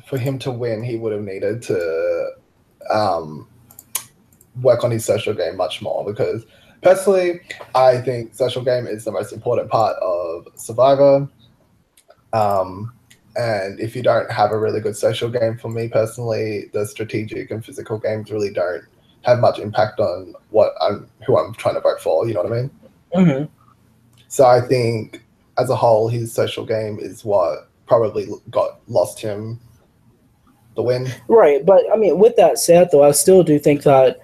For him to win, he would have needed to work on his social game much more because personally, I think social game is the most important part of Survivor. And if you don't have a really good social game, for me personally, the strategic and physical games really don't have much impact on who I'm trying to vote for. You know what I mean? Mm-hmm. So I think as a whole, his social game is what probably lost him the win. Right, but I mean, with that said, though, I still do think that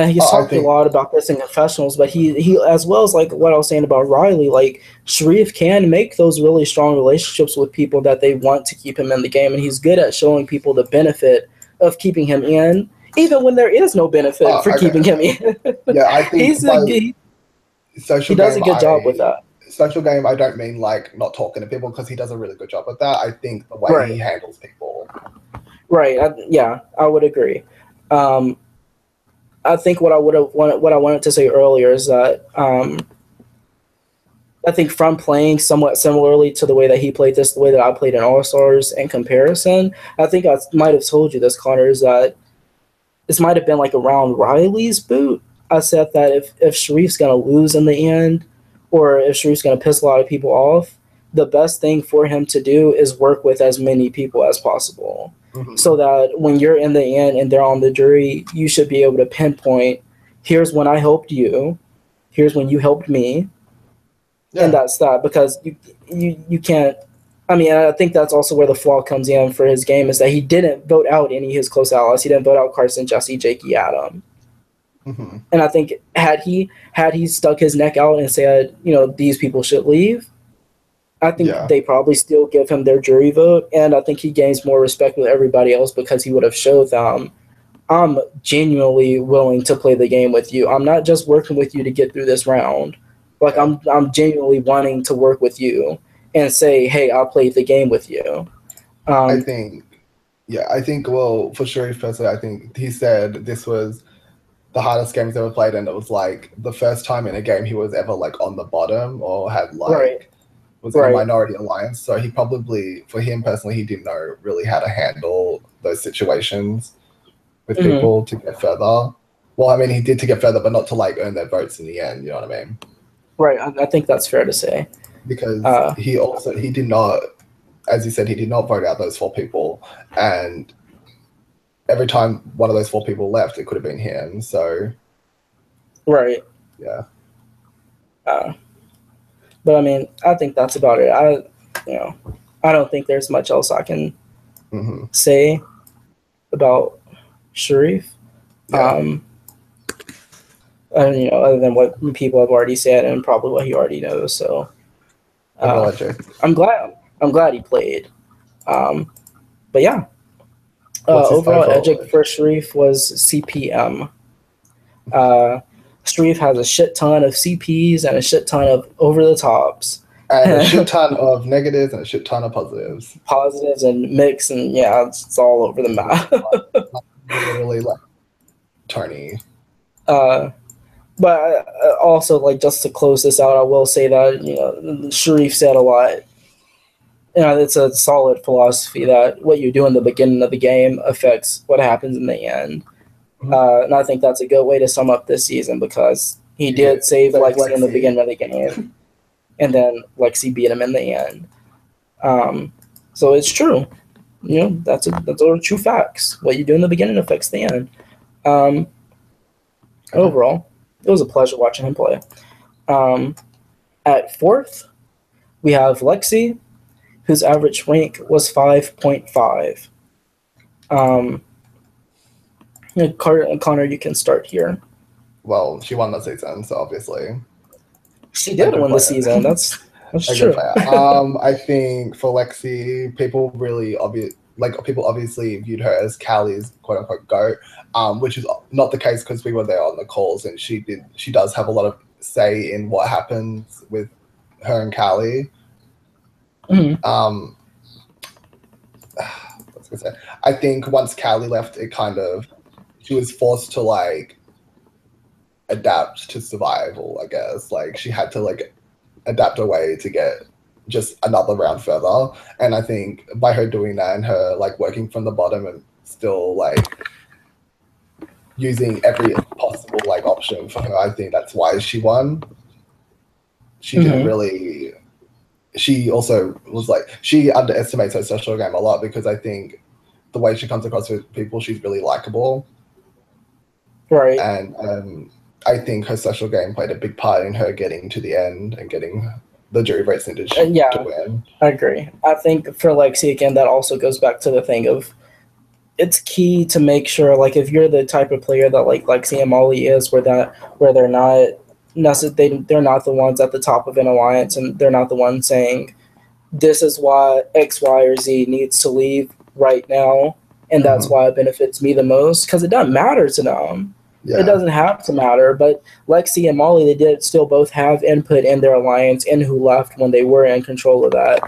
he's talked a lot about this in confessionals, but he as well as like what I was saying about Riley, like Shareef can make those really strong relationships with people that they want to keep him in the game, and he's good at showing people the benefit of keeping him in, even when there is no benefit for keeping him in. Yeah, I think he does a good job with that. Social game, I don't mean like not talking to people because he does a really good job with that. I think the way he handles people. Right. I would agree. I think what I wanted to say earlier is that I think from playing somewhat similarly to the way that he played this, the way that I played in All-Stars in comparison, I think I might have told you this, Connor, is that this might have been like around Riley's boot. I said that if Shareef's going to lose in the end or if Shareef's going to piss a lot of people off, the best thing for him to do is work with as many people as possible. So that when you're in the end and they're on the jury, you should be able to pinpoint, here's when I helped you, here's when you helped me, and that's that. Because you can't. I mean, I think that's also where the flaw comes in for his game is that he didn't vote out any of his close allies. He didn't vote out Carson, Jesse, Jakey, Adam. And I think had he stuck his neck out and said, these people should leave, I think they probably still give him their jury vote, and I think he gains more respect with everybody else because he would have showed them, I'm genuinely willing to play the game with you. I'm not just working with you to get through this round. Like I'm genuinely wanting to work with you and say, hey, I'll play the game with you. I think well, for Shareef personally, I think he said this was the hardest game he's ever played, and it was like the first time in a game he was ever like on the bottom or had like was in a minority alliance. So he probably, for him personally, he didn't know really how to handle those situations with people to get further. Well, I mean, he did to get further, but not to like earn their votes in the end. You know what I mean? Right. I think that's fair to say. Because he did not, as you said, he did not vote out those 4 people. And every time one of those 4 people left, it could have been him. So. Right. Yeah. But I mean, I think that's about it. I don't think there's much else I can say about Shareef. Other than what people have already said and probably what he already knows. So I'm glad he played. But yeah, What's his Overall overall edge edge? for Sharif was CPM. Sharif has a shit ton of CPs and a shit ton of over the tops. And a shit ton of negatives and a shit ton of positives. Positives and mix, and yeah, it's all over the map. Literally like Tony. But also, like, just to close this out, I will say that, Sharif said a lot. It's a solid philosophy that what you do in the beginning of the game affects what happens in the end. And I think that's a good way to sum up this season, because he did save Lexi in the beginning of the game, and then Lexi beat him in the end. So it's true. That's all true facts. What you do in the beginning affects the end. Overall, it was a pleasure watching him play. At fourth, we have Lexi, whose average rank was 5.5. Connor, you can start here. Well, she won the season, so obviously. She did win the season. That's true. I think for Lexi, people obviously viewed her as Callie's quote unquote GOAT, which is not the case because we were there on the calls, and she does have a lot of say in what happens with her and Callie. Mm-hmm. I think once Callie left, she was forced to like adapt to survival, I guess. Like she had to like adapt a way to get just another round further. And I think by her doing that and her like working from the bottom and still like using every possible like option for her, I think that's why she won. She didn't really. She also was like, she underestimates her social game a lot, because I think the way she comes across with people, she's really likable. Right. And I think her social game played a big part in her getting to the end and getting the jury votes needed to win. I agree. I think for Lexi, again, that also goes back to the thing of, it's key to make sure, like, if you're the type of player that like Lexi and Molly is, where they're not they're not the ones at the top of an alliance, and they're not the ones saying, this is why X, Y, or Z needs to leave right now, and that's why it benefits me the most, because it doesn't matter to them. Yeah. It doesn't have to matter, but Lexi and Molly, they did still both have input in their alliance and who left when they were in control of that.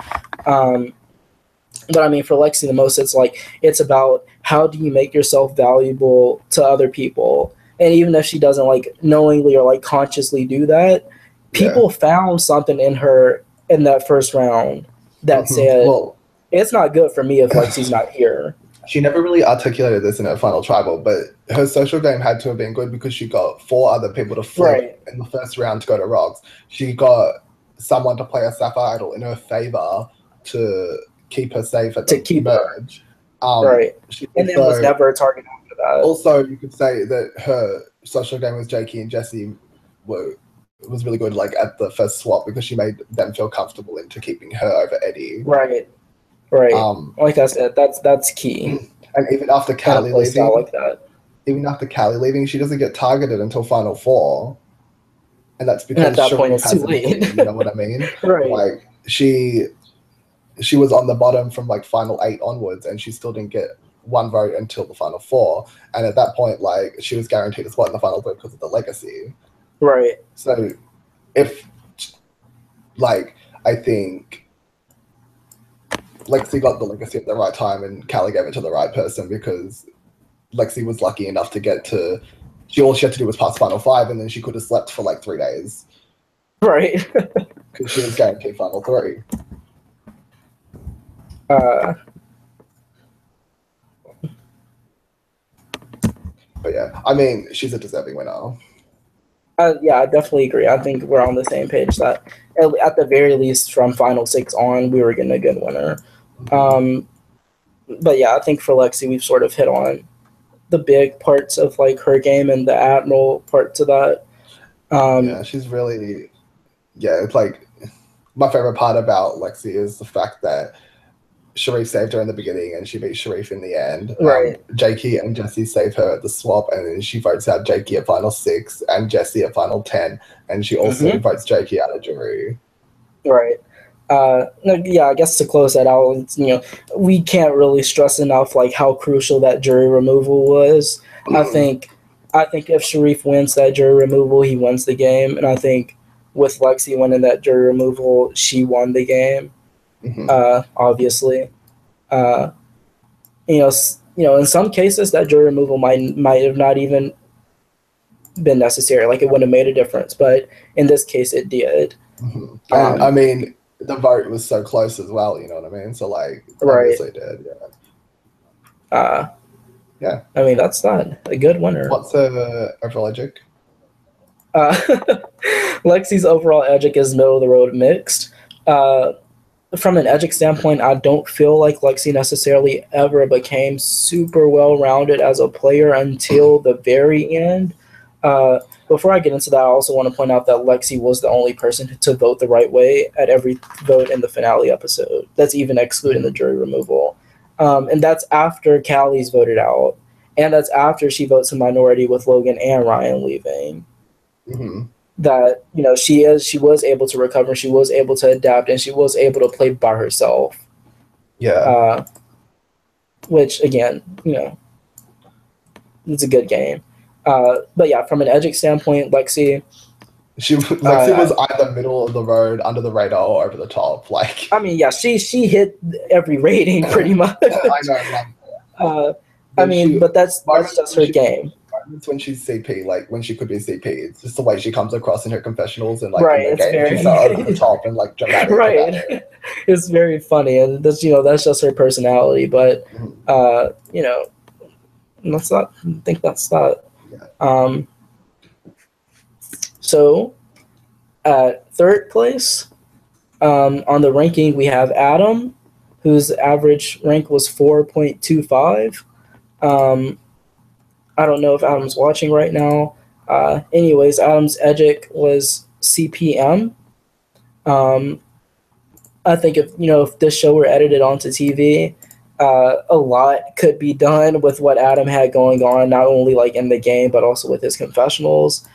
But I mean, for Lexi the most, it's about how do you make yourself valuable to other people. And even if she doesn't like knowingly or like consciously do that, people found something in her in that first round that said, it's not good for me if Lexi's not here. She never really articulated this in her final tribal, but her social game had to have been good because she got 4 other people to flip in the first round to go to Rocks. She got someone to play a Sapphire Idol in her favor to keep her safe at the merge. And then was never a target after that. Also, you could say that her social game with Jakey and Jesse was really good, like at the first swap, because she made them feel comfortable into keeping her over Eddie. Right. Like I said, that's key. And even after Callie leaving, she doesn't get targeted until Final 4, and that's because at that point it's too late. You know what I mean? Right. Like she was on the bottom from like Final 8 onwards, and she still didn't get 1 vote until the Final 4. And at that point, like, she was guaranteed a spot in the Final 3 because of the legacy. Right. So if, like, I think Lexi got the legacy at the right time and Callie gave it to the right person, because Lexi was lucky enough to get to, all she had to do was pass Final 5, and then she could have slept for like 3 days. Right. Because she was guaranteed Final 3. But yeah, I mean, she's a deserving winner. Yeah, I definitely agree. I think we're on the same page that at the very least from Final 6 on, we were getting a good winner. But yeah, I think for Lexi, we've sort of hit on the big parts of like her game and the Admiral part to that. Yeah, she's really, it's like my favorite part about Lexi is the fact that Sharif saved her in the beginning and she beat Sharif in the end. Right. Jakey and Jesse save her at the swap, and then she votes out Jakey at Final 6 and Jesse at Final 10, and she also votes Jakey out of jury. Right. Yeah, I guess to close that out, we can't really stress enough like how crucial that jury removal was. I think, I think if Sharif wins that jury removal, he wins the game, and I think with Lexi winning that jury removal, she won the game. Obviously, uh, in some cases that jury removal might have not even been necessary. Like it wouldn't have made a difference, but in this case, it did. And I mean, the vote was so close as well. You know what I mean? So like, obviously, it did. Yeah. I mean, that's not a good winner. What's the overall edgic? Lexi's overall edgic is middle of the road mixed. From an edgic standpoint, I don't feel like Lexi necessarily ever became super well rounded as a player until the very end. Before I get into that, I also want to point out that Lexi was the only person to vote the right way at every vote in the finale episode. That's even excluding the jury removal. And that's after Callie's voted out. And that's after she votes a minority with Logan and Ryan leaving. That, she was able to recover, she was able to adapt, and she was able to play by herself. Yeah. Which, again, it's a good game. But yeah, from an edgic standpoint, Lexi was either middle of the road, under the radar, or over the top. Like, I mean, yeah, she hit every rating pretty much. I know. But that's just her game. When she's CP, like when she could be CP, it's just the way she comes across in her confessionals and like in the game. She's over the top and like dramatic. Right. It's very funny, and that's that's just her personality. But that's not. I think that's not. Yeah. So, at third place, on the ranking, we have Adam, whose average rank was 4.25. I don't know if Adam's watching right now. Anyways, Adam's edgic was CPM. I think if this show were edited onto TV, a lot could be done with what Adam had going on, not only like in the game, but also with his confessionals.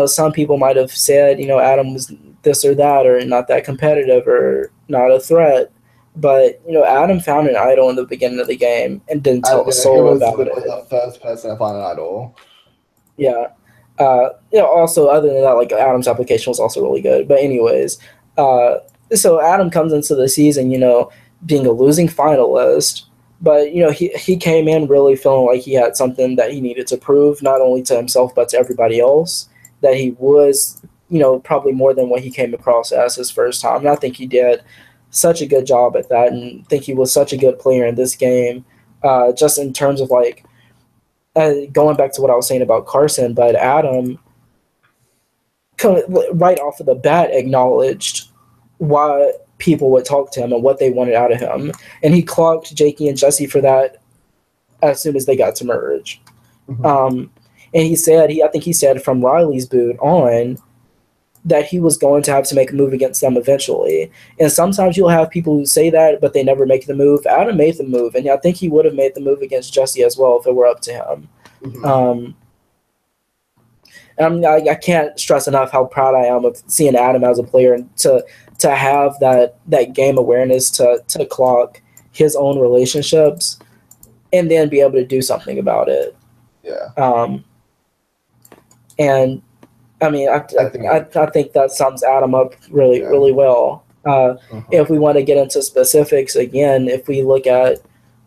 Some people might have said, Adam was this or that, or not that competitive, or not a threat. But, Adam found an idol in the beginning of the game and didn't tell a soul about it. He was the first person to find an idol. Yeah. Also, other than that, like, Adam's application was also really good. But anyways, so Adam comes into the season, being a losing finalist. But, he came in really feeling like he had something that he needed to prove, not only to himself, but to everybody else, that he was, probably more than what he came across as his first time. And I think he did such a good job at that, and think he was such a good player in this game, just in terms of like going back to what I was saying about Carson. But Adam right off of the bat acknowledged why people would talk to him and what they wanted out of him, and he clocked Jakey and Jesse for that as soon as they got to merge. And he said, I think he said from Riley's boot on, that he was going to have to make a move against them eventually. And sometimes you'll have people who say that, but they never make the move. Adam made the move, and I think he would have made the move against Jesse as well if it were up to him. And I can't stress enough how proud I am of seeing Adam as a player, and to have that game awareness to clock his own relationships and then be able to do something about it. Yeah. And I mean, I think that sums Adam up really well. If we want to get into specifics, again, if we look at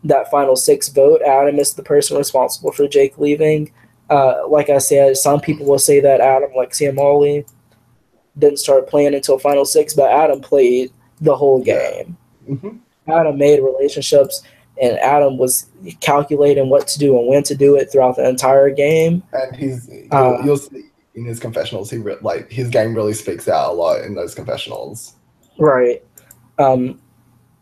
that final 6 vote, Adam is the person responsible for Jake leaving. Like I said, some people will say that Adam, Lexi, and Molly didn't start playing until final 6, but Adam played the whole game. Adam made relationships, and Adam was calculating what to do and when to do it throughout the entire game. And you'll see in his confessionals, his game really speaks out a lot in those confessionals. Right. And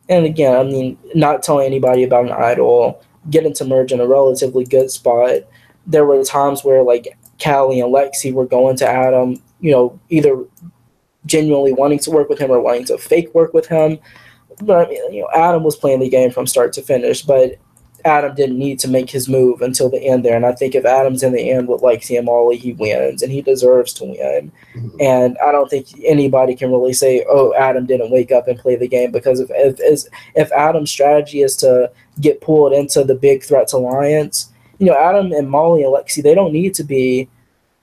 again, I mean, not telling anybody about an idol, getting to merge in a relatively good spot. There were times where like Callie and Lexi were going to Adam, either genuinely wanting to work with him or wanting to fake work with him. But I mean, Adam was playing the game from start to finish. But Adam didn't need to make his move until the end there. And I think if Adam's in the end with Lexi and Molly, he wins, and he deserves to win. Mhm. And I don't think anybody can really say, oh, Adam didn't wake up and play the game, because if Adam's strategy is to get pulled into the Big Threats Alliance, Adam and Molly and Lexi, they don't need to be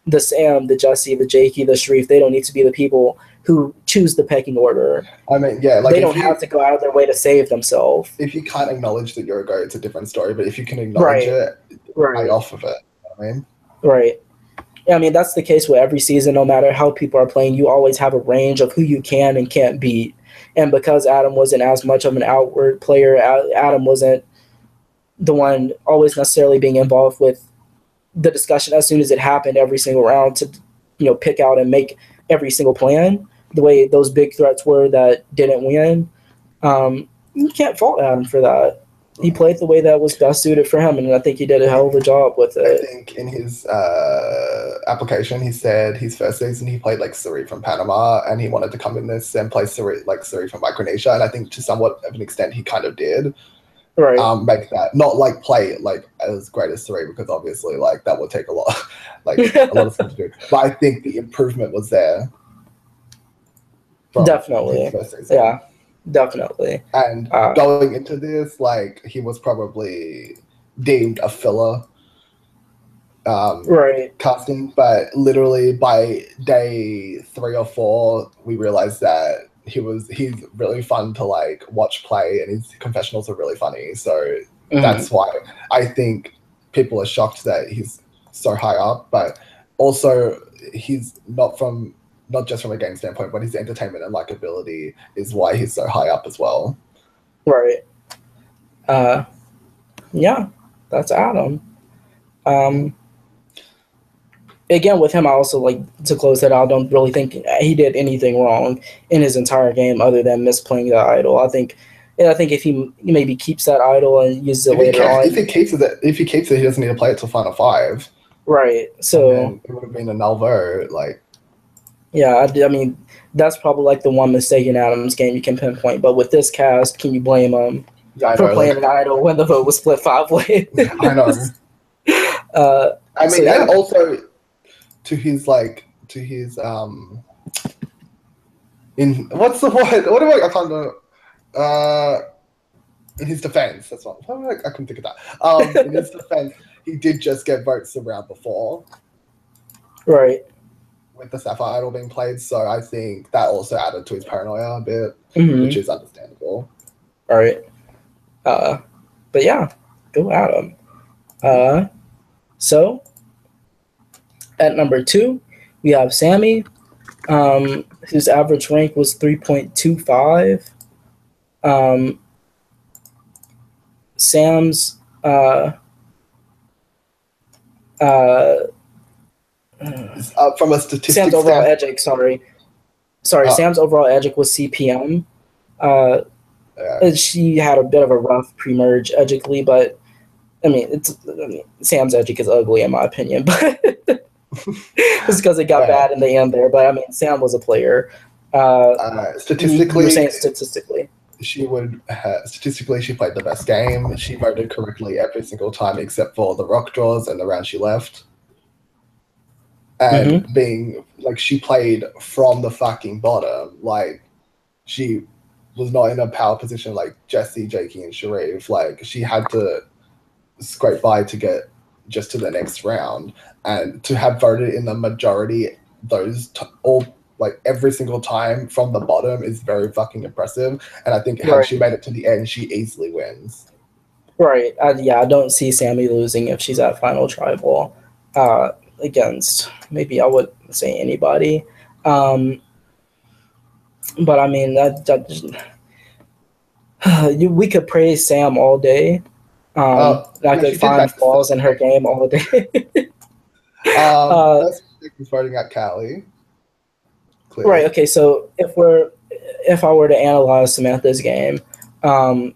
the Sam, the Jesse, the Jakey, the Sharif. They don't need to be the people who choose the pecking order. I mean, yeah, like they don't have to go out of their way to save themselves. If you can't acknowledge that you're a goat, it's a different story. But if you can acknowledge it, play off of it. You know what I mean? Right. Yeah, I mean, that's the case with every season. No matter how people are playing, you always have a range of who you can and can't beat. And because Adam wasn't as much of an outward player, Adam wasn't the one always necessarily being involved with the discussion as soon as it happened every single round to, pick out and make every single plan. The way those big threats were that didn't win, you can't fault Adam for that. He played the way that was best suited for him, and I think he did a hell of a job with it. I think in his application, he said his first season he played like Suri from Panama, and he wanted to come in this and play Suri from Micronesia, and I think to somewhat of an extent he kind of did. Right. Make that not like play like as great as Suri, because obviously like that would take a lot, a lot of stuff to do. But I think the improvement was there. Definitely. Yeah, definitely. And going into this, like he was probably deemed a filler casting, but literally by day 3 or 4, we realized that he's really fun to like watch play, and his confessionals are really funny. So that's why I think people are shocked that he's so high up, but also he's not just from a game standpoint, but his entertainment and likability is why he's so high up as well. Right. Yeah, that's Adam. Again, with him, I also like to close that out. I don't really think he did anything wrong in his entire game other than misplaying the idol. I think if he maybe keeps that idol and uses it later on. If he keeps it, he doesn't need to play it till Final 5. Right. So it would have been a null vote, like. Yeah, I mean, that's probably like the one mistake in Adam's game you can pinpoint. But with this cast, can you blame him for playing an idol when the vote was split 5 ways? I know. And also to his in what's the word? What do I can't know. In his defense, that's what I couldn't think of that. In his defense, he did just get votes the round before. Right. With the Sapphire Idol being played, so I think that also added to his paranoia a bit, which is understandable. All right. But yeah, go Adam. So at number 2, we have Sammy, whose average rank was 3.25. Sam's from a statistics Sam's overall edgic, Sam's overall edgic was CPM. She had a bit of a rough pre-merge edgically, but I mean, Sam's edgic is ugly in my opinion, but it's because it got bad in the end there. But I mean, Sam was a player. Statistically, you're saying statistically. She played the best game. She voted correctly every single time except for the rock draws and the round she left. And being like, she played from the fucking bottom. Like, she was not in a power position like Jesse, Jakey, and Sharif. Like, she had to scrape by to get just to the next round, and to have voted in the majority every single time from the bottom is very fucking impressive. And I think had she made it to the end, she easily wins. Right. I don't see Sammy losing if she's at Final Tribal against, maybe I would say anybody. But I mean, we could praise Sam all day. I could find flaws in her game all day. He's voting at Callie. Clearly. Right. Okay. So if I were to analyze Samantha's game, and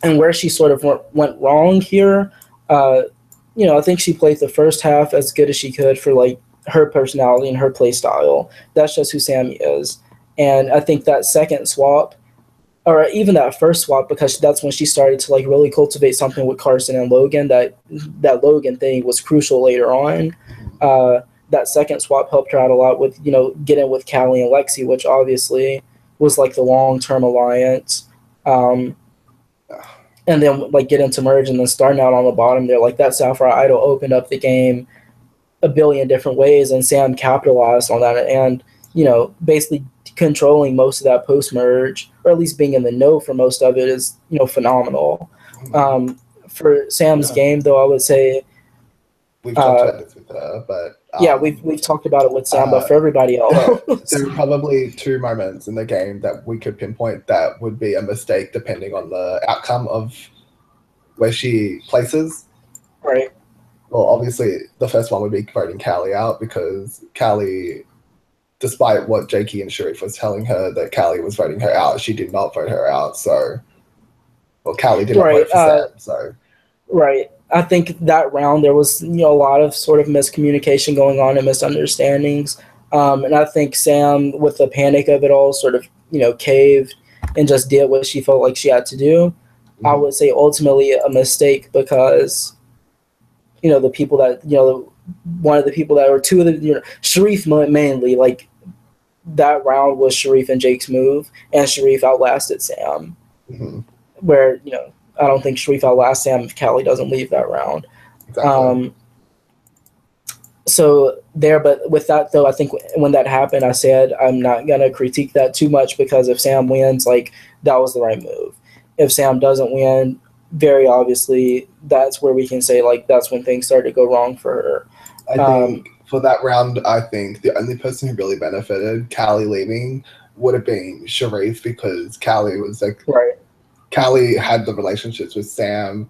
where she sort of went wrong here, I think she played the first half as good as she could for like her personality and her play style. That's just who Sammy is. And I think that second swap, or even that first swap, because that's when she started to like really cultivate something with Carson and Logan. That Logan thing was crucial later on. That second swap helped her out a lot with, getting with Callie and Lexi, which obviously was like the long-term alliance. And then like getting to merge and then starting out on the bottom there, like that Sapphire Idol opened up the game a billion different ways, and Sam capitalized on that, and basically controlling most of that post merge, or at least being in the know for most of it, is phenomenal. For Sam's game, though, I would say we've talked about this with her, but yeah, we've talked about it with Sam, but for everybody else, there are probably 2 moments in the game that we could pinpoint that would be a mistake depending on the outcome of where she places. Right. Well, obviously, the first one would be voting Callie out, because Callie, despite what Jakey and Sharif was telling her that Callie was voting her out, she did not vote her out. So, well, Callie did not vote for Sam. So, right. I think that round there was a lot of sort of miscommunication going on and misunderstandings, and I think Sam, with the panic of it all, sort of caved and just did what she felt like she had to do. Mm-hmm. I would say ultimately a mistake, because the people that one of the people that were two of the Sharif mainly, like that round was Sharif and Jake's move, and Sharif outlasted Sam. Mm-hmm. Where I don't think Sharif outlasts Sam if Callie doesn't leave that round. Exactly. But with that though, I think when that happened, I said I'm not gonna critique that too much, because if Sam wins, like that was the right move. If Sam doesn't win, very obviously that's where we can say like that's when things started to go wrong for her. I think for that round, I think the only person who really benefited Callie leaving would have been Sharif, because Callie was like right. Callie had the relationships with Sam,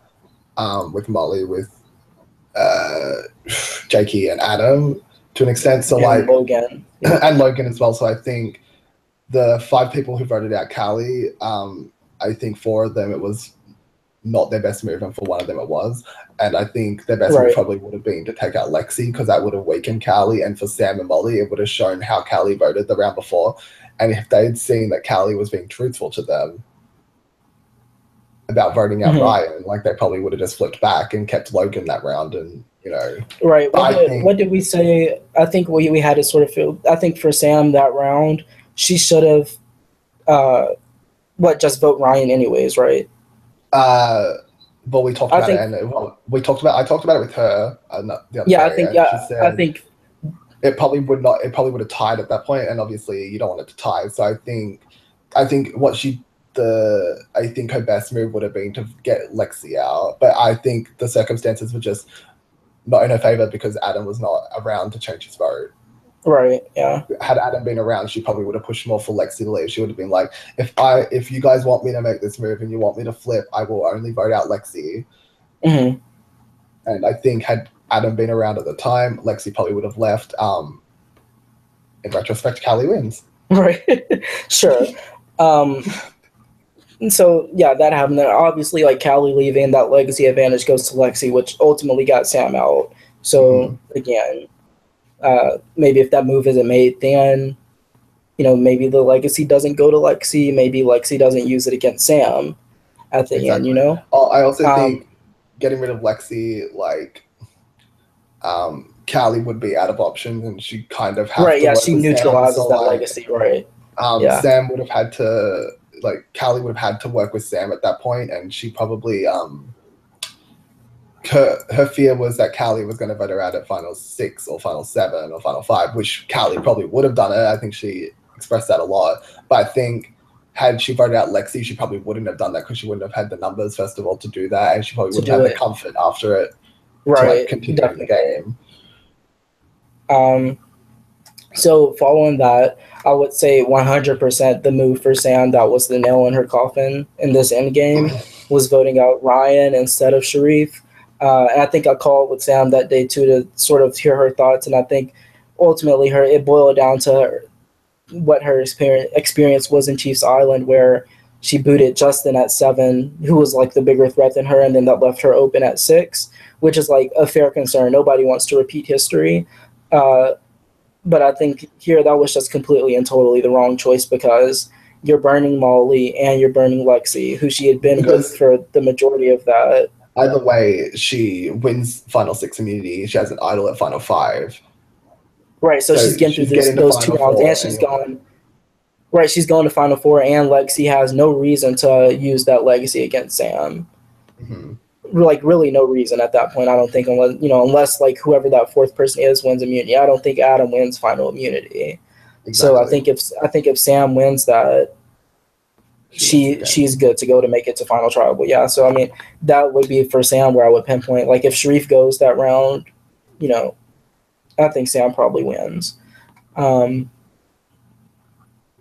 with Molly, with Jakey and Adam to an extent. So and Logan. And Logan as well. So I think the 5 people who voted out Callie, I think 4 of them it was not their best move, and for 1 of them it was. And I think their best move probably would have been to take out Lexi, because that would have weakened Callie. And for Sam and Molly, it would have shown how Callie voted the round before. And if they'd seen that Callie was being truthful to them about voting out Ryan, like they probably would have just flipped back and kept Logan that round, and right. What did we say? I think we had to sort of feel. I think for Sam that round, she should have just vote Ryan anyways, right? But we talked about it, and I talked about it with her. The other day, I think it probably would not. It probably would have tied at that point, and obviously you don't want it to tie. So I think I think her best move would have been to get Lexi out, but I think the circumstances were just not in her favor, because Adam was not around to change his vote. Right. Yeah. Had Adam been around, she probably would have pushed more for Lexi to leave. She would have been like, if you guys want me to make this move and you want me to flip, I will only vote out Lexi. Mm-hmm. And I think had Adam been around at the time, Lexi probably would have left. In retrospect, Callie wins. Right. Sure. So yeah, that happened. Then obviously, like Callie leaving, that legacy advantage goes to Lexi, which ultimately got Sam out. So again, maybe if that move isn't made, then maybe the legacy doesn't go to Lexi. Maybe Lexi doesn't use it against Sam at the end. I also think getting rid of Lexi, like, Callie would be out of options, and she kind of has right. To yeah, she neutralizes that legacy. Right. Sam would have had to. Like, Callie would have had to work with Sam at that point, and she probably her fear was that Callie was going to vote her out at Final 6 or Final 7 or Final 5, which Callie probably would have done it. I think she expressed that a lot. But I think had she voted out Lexi, she probably wouldn't have done that, because she wouldn't have had the numbers, first of all, to do that, and she probably wouldn't have the comfort after it to continue the game. So following that, I would say 100% the move for Sam that was the nail in her coffin in this end game was voting out Ryan instead of Sharif. And I think I called with Sam that day too to sort of hear her thoughts, and I think ultimately it boiled down to what her experience was in Chiefs Island, where she booted Justin at 7, who was like the bigger threat than her, and then that left her open at 6, which is like a fair concern. Nobody wants to repeat history. But I think here that was just completely and totally the wrong choice, because you're burning Molly and you're burning Lexi, who she had been with for the majority of that. Either way, she wins Final 6 immunity. She has an idol at Final 5. Right, so she's getting through those 2 rounds, and she's gone. Right, she's going to Final 4, and Lexi has no reason to use that legacy against Sam. Mm-hmm. Like, really no reason at that point, I don't think, unless like whoever that 4th person is wins immunity. I don't think Adam wins final immunity. Exactly. So I think if Sam wins that, she's good to go to make it to final tribal. Yeah, so I mean that would be for Sam where I would pinpoint. Like if Sharif goes that round, I think Sam probably wins. And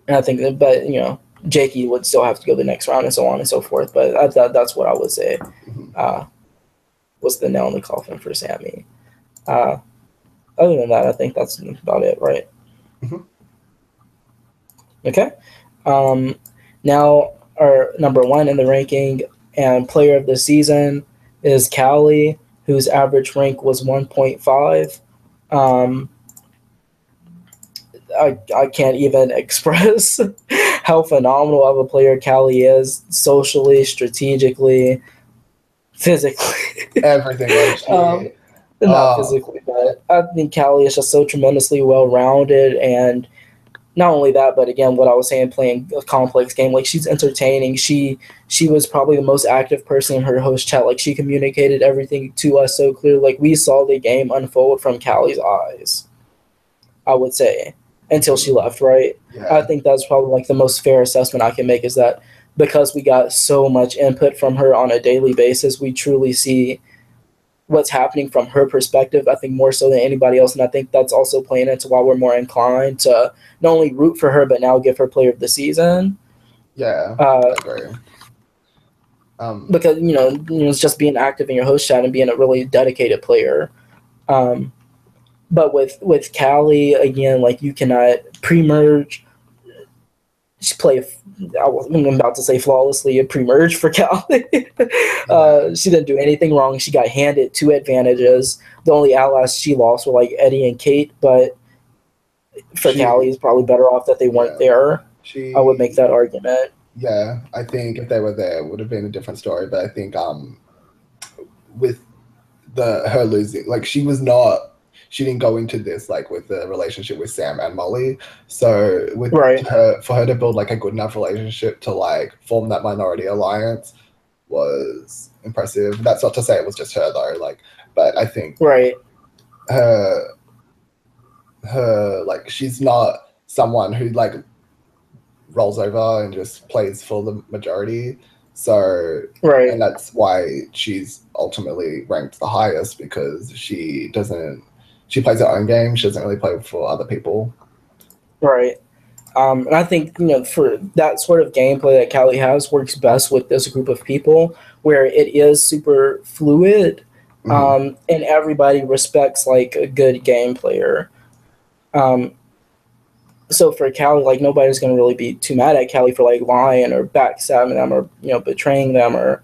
I think, but Jakey would still have to go the next round and so on and so forth. But that's what I would say was the nail in the coffin for Sammy. Other than that, I think that's about it, right? Mm-hmm. Okay. Now, our number 1 in the ranking and player of the season is Callie, whose average rank was 1.5. I can't even express how phenomenal of a player Callie is, socially, strategically, physically. Everything. Not physically, but I think Callie is just so tremendously well-rounded, and not only that, but again, what I was saying, playing a complex game, like she's entertaining. She was probably the most active person in her host chat. Like she communicated everything to us so clearly. Like we saw the game unfold from Callie's eyes, I would say, until she left, right? Yeah. I think that's probably like the most fair assessment I can make is that because we got so much input from her on a daily basis, we truly see what's happening from her perspective, I think more so than anybody else. And I think that's also playing into why we're more inclined to not only root for her, but now give her player of the season. Yeah, I agree. Because, it's just being active in your host chat and being a really dedicated player. But with Callie, again, like you cannot pre-merge. She played, I'm about to say flawlessly, a pre-merge for Callie. She didn't do anything wrong. She got handed 2 advantages. The only allies she lost were like Eddie and Kate, but for Callie, it's probably better off that they weren't there. I would make that argument. Yeah, I think if they were there, it would have been a different story. But I think with her losing, like she didn't go into this like with the relationship with Sam and Molly. So for her to build like a good enough relationship to like form that minority alliance was impressive. That's not to say it was just her though. Like, but I think her like she's not someone who like rolls over and just plays for the majority. So and that's why she's ultimately ranked the highest, because she plays her own game. She doesn't really play for other people. Right. And I think, for that sort of gameplay that Callie has works best with this group of people where it is super fluid and everybody respects like a good game player. So for Callie, like nobody's going to really be too mad at Callie for like lying or backstabbing them or, betraying them or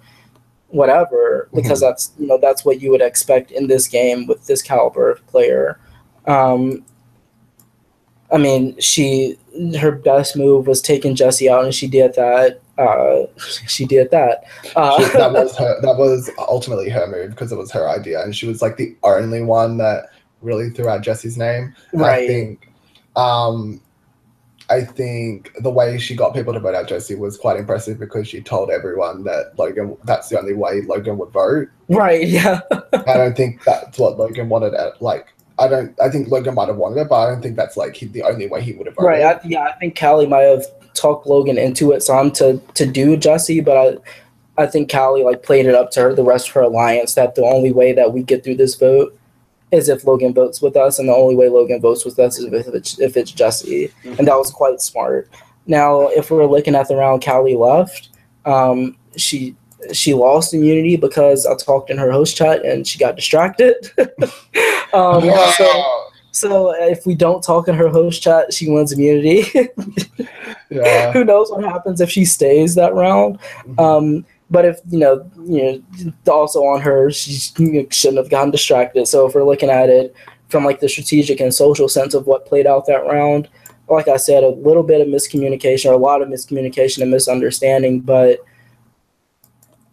whatever, because that's what you would expect in this game with this caliber of player. I mean, her best move was taking Jessie out, and she did that. That was ultimately her move because it was her idea, and she was like the only one that really threw out Jessie's name. Right. I think the way she got people to vote out Jessie was quite impressive, because she told everyone that that's the only way Logan would vote. Right, yeah. I don't think that's what Logan wanted. I think Logan might have wanted it, but I don't think that's like the only way he would have voted. Right, I think Callie might have talked Logan into it some to do Jessie, but I think Callie like played it up to her, the rest of her alliance, that the only way that we get through this vote is if Logan votes with us, and the only way Logan votes with us is if it's Jessie. And that was quite smart. Now, if we're looking at the round Callie left, she lost immunity because I talked in her host chat and she got distracted. So if we don't talk in her host chat, she wins immunity. Yeah. Who knows what happens if she stays that round? But if, also on her, she shouldn't have gotten distracted. So if we're looking at it from like the strategic and social sense of what played out that round, like I said, a little bit of miscommunication or a lot of miscommunication and misunderstanding. But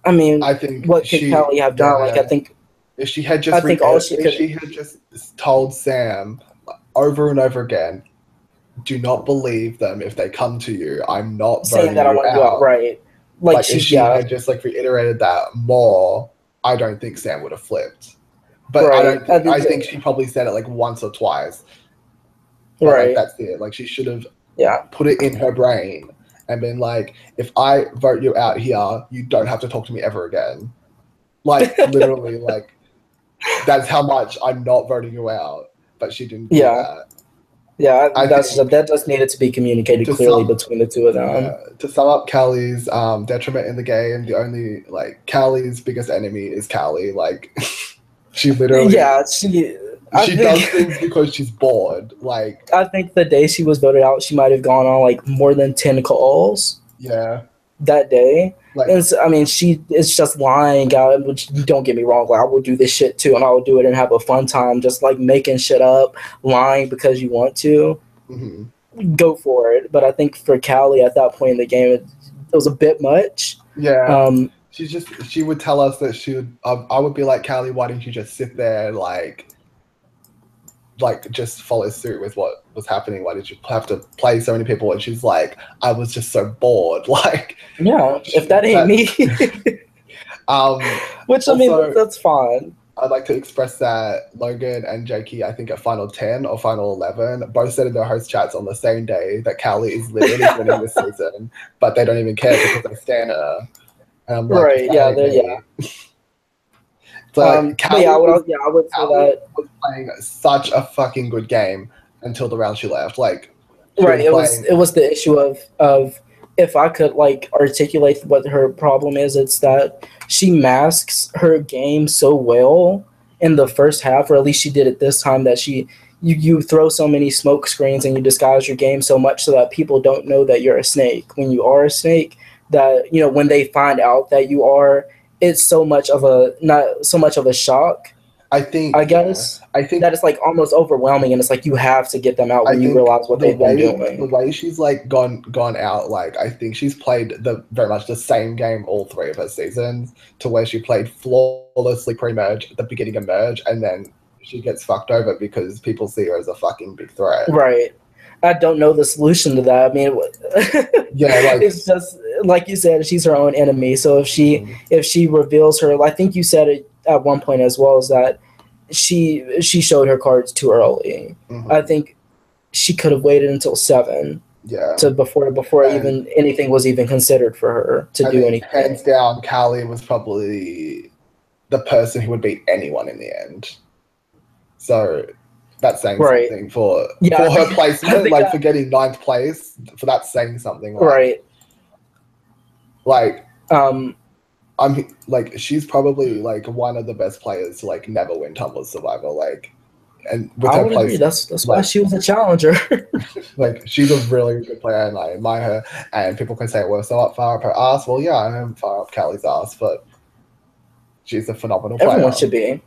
I mean, I think what could Callie have done? Like, I think if she had just told Sam over and over again, do not believe them if they come to you. I'm not saying that I want to go out, right? Like if she had just like reiterated that more, I don't think Sam would have flipped. But right. I think she probably said it like once or twice. But right. Like, that's it. Like she should have put it in her brain and been like, if I vote you out here, you don't have to talk to me ever again. Like literally, like that's how much I'm not voting you out. But she didn't do that. Yeah, that just needed to be communicated clearly between the two of them. To sum up Callie's detriment in the game, the only Callie's biggest enemy is Callie. Like she literally she does things because she's bored. Like I think the day she was voted out, she might have gone on like more than 10 calls. Yeah. That day. Like, and so, I mean, she is just lying out, which don't get me wrong, like I will do this shit too, and I will do it and have a fun time, just like making shit up, lying because you want to. Mm-hmm. Go for it. But I think for Callie at that point in the game, it was a bit much. Yeah. She would tell us that she would. I would be like, Callie, why didn't you just sit there and like just follow suit with what was happening? Why did you have to play so many people? And she's like, I was just so bored. Like, yeah, if that ain't me. Which, I mean, that's fine. I'd like to express that Logan and Jakey, I think at Final 10 or Final 11, both said in their host chats on the same day that Callie is literally winning this season, but they don't even care because they stand her. And I'm like, right, yeah. But I would say that was playing such a fucking good game until the round she left. Like, right, it was the issue of if I could like articulate what her problem is, it's that she masks her game so well in the first half, or at least she did it this time, that you throw so many smoke screens and you disguise your game so much so that people don't know that you're a snake. When you are a snake, that when they find out that you are, it's not so much of a shock. I think that it's like almost overwhelming, and it's like you have to get them out when you realize what they've been doing. The way she's like gone out, like I think she's played very much the same game all three of her seasons, to where she played flawlessly pre-merge at the beginning of merge, and then she gets fucked over because people see her as a fucking big threat. Right. I don't know the solution to that. I mean, it's just like you said, she's her own enemy. So if she reveals her, I think you said it at one point as well, is that she showed her cards too early. Mm-hmm. I think she could have waited until 7. Yeah. Before even anything was even considered for her to do anything. Hands down, Callie was probably the person who would beat anyone in the end. So that's saying something for her placement, like for getting 9th place. For that saying something, right? Like, I'm like, she's probably like one of the best players to like never win Tumblr Survivor. Like, and with her place, that's why she was a challenger. Like, she's a really good player, and I admire her. And people can say we're so far up her ass. Well, yeah, I am far up Callie's ass, but she's a phenomenal player. Everyone should be.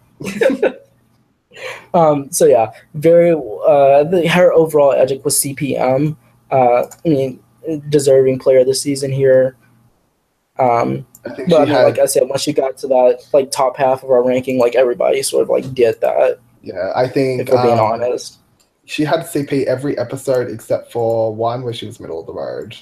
So yeah, very her overall edge was CPM. I mean, deserving player of the season here. Like I said, once she got to that like top half of our ranking, like everybody sort of like did that. Yeah, I think if we're being honest, she had CP every episode except for one where she was middle of the road.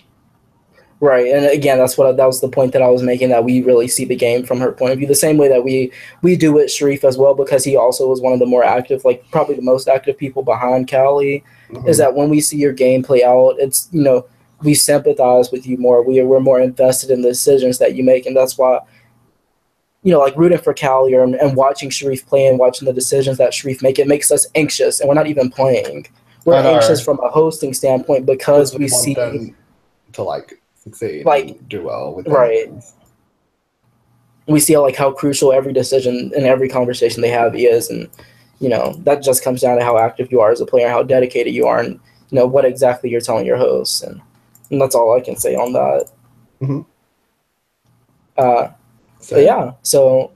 Right, and again, that was the point that I was making, that we really see the game from her point of view, the same way that we do with Sharif as well, because he also was one of the more active, like probably the most active people behind Callie. Mm-hmm. Is that when we see your game play out, it's we sympathize with you more. We're more invested in the decisions that you make, and that's why like rooting for Callie and watching Sharif play and watching the decisions that Sharif make, it makes us anxious, and we're not even playing. We're anxious from a hosting standpoint because we see them to like succeed, like do well with right. We see like how crucial every decision and every conversation they have is, and that just comes down to how active you are as a player, how dedicated you are, and what exactly you're telling your hosts, and that's all I can say on that. Mm-hmm. So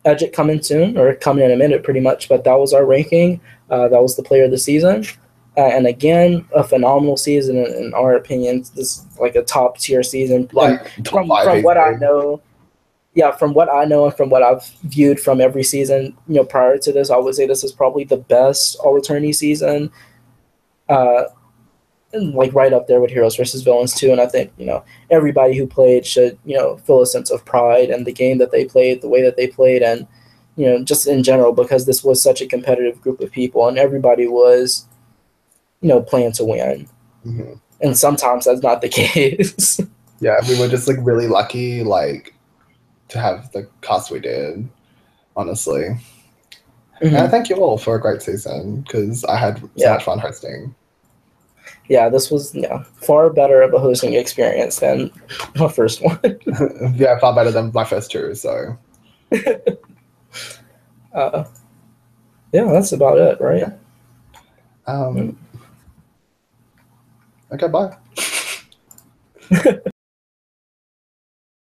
Edgit coming soon, or coming in a minute pretty much, but that was our ranking. That was the player of the season. And again, a phenomenal season in our opinions. This is like a top tier season. Like And top from five what I easily. know, yeah, from what I know and from what I've viewed from every season, prior to this, I would say this is probably the best all returnee season. And like right up there with Heroes versus Villains too. And I think everybody who played should feel a sense of pride in the game that they played, the way that they played, and just in general, because this was such a competitive group of people and everybody was playing to win. Mm-hmm. And sometimes that's not the case. Yeah, we were just like really lucky, like to have the cast we did. Honestly, and I thank you all for a great season because I had so much fun hosting. Yeah, this was far better of a hosting experience than my first one. Yeah, far better than my first two. So, yeah, that's about it, right? Okay, bye.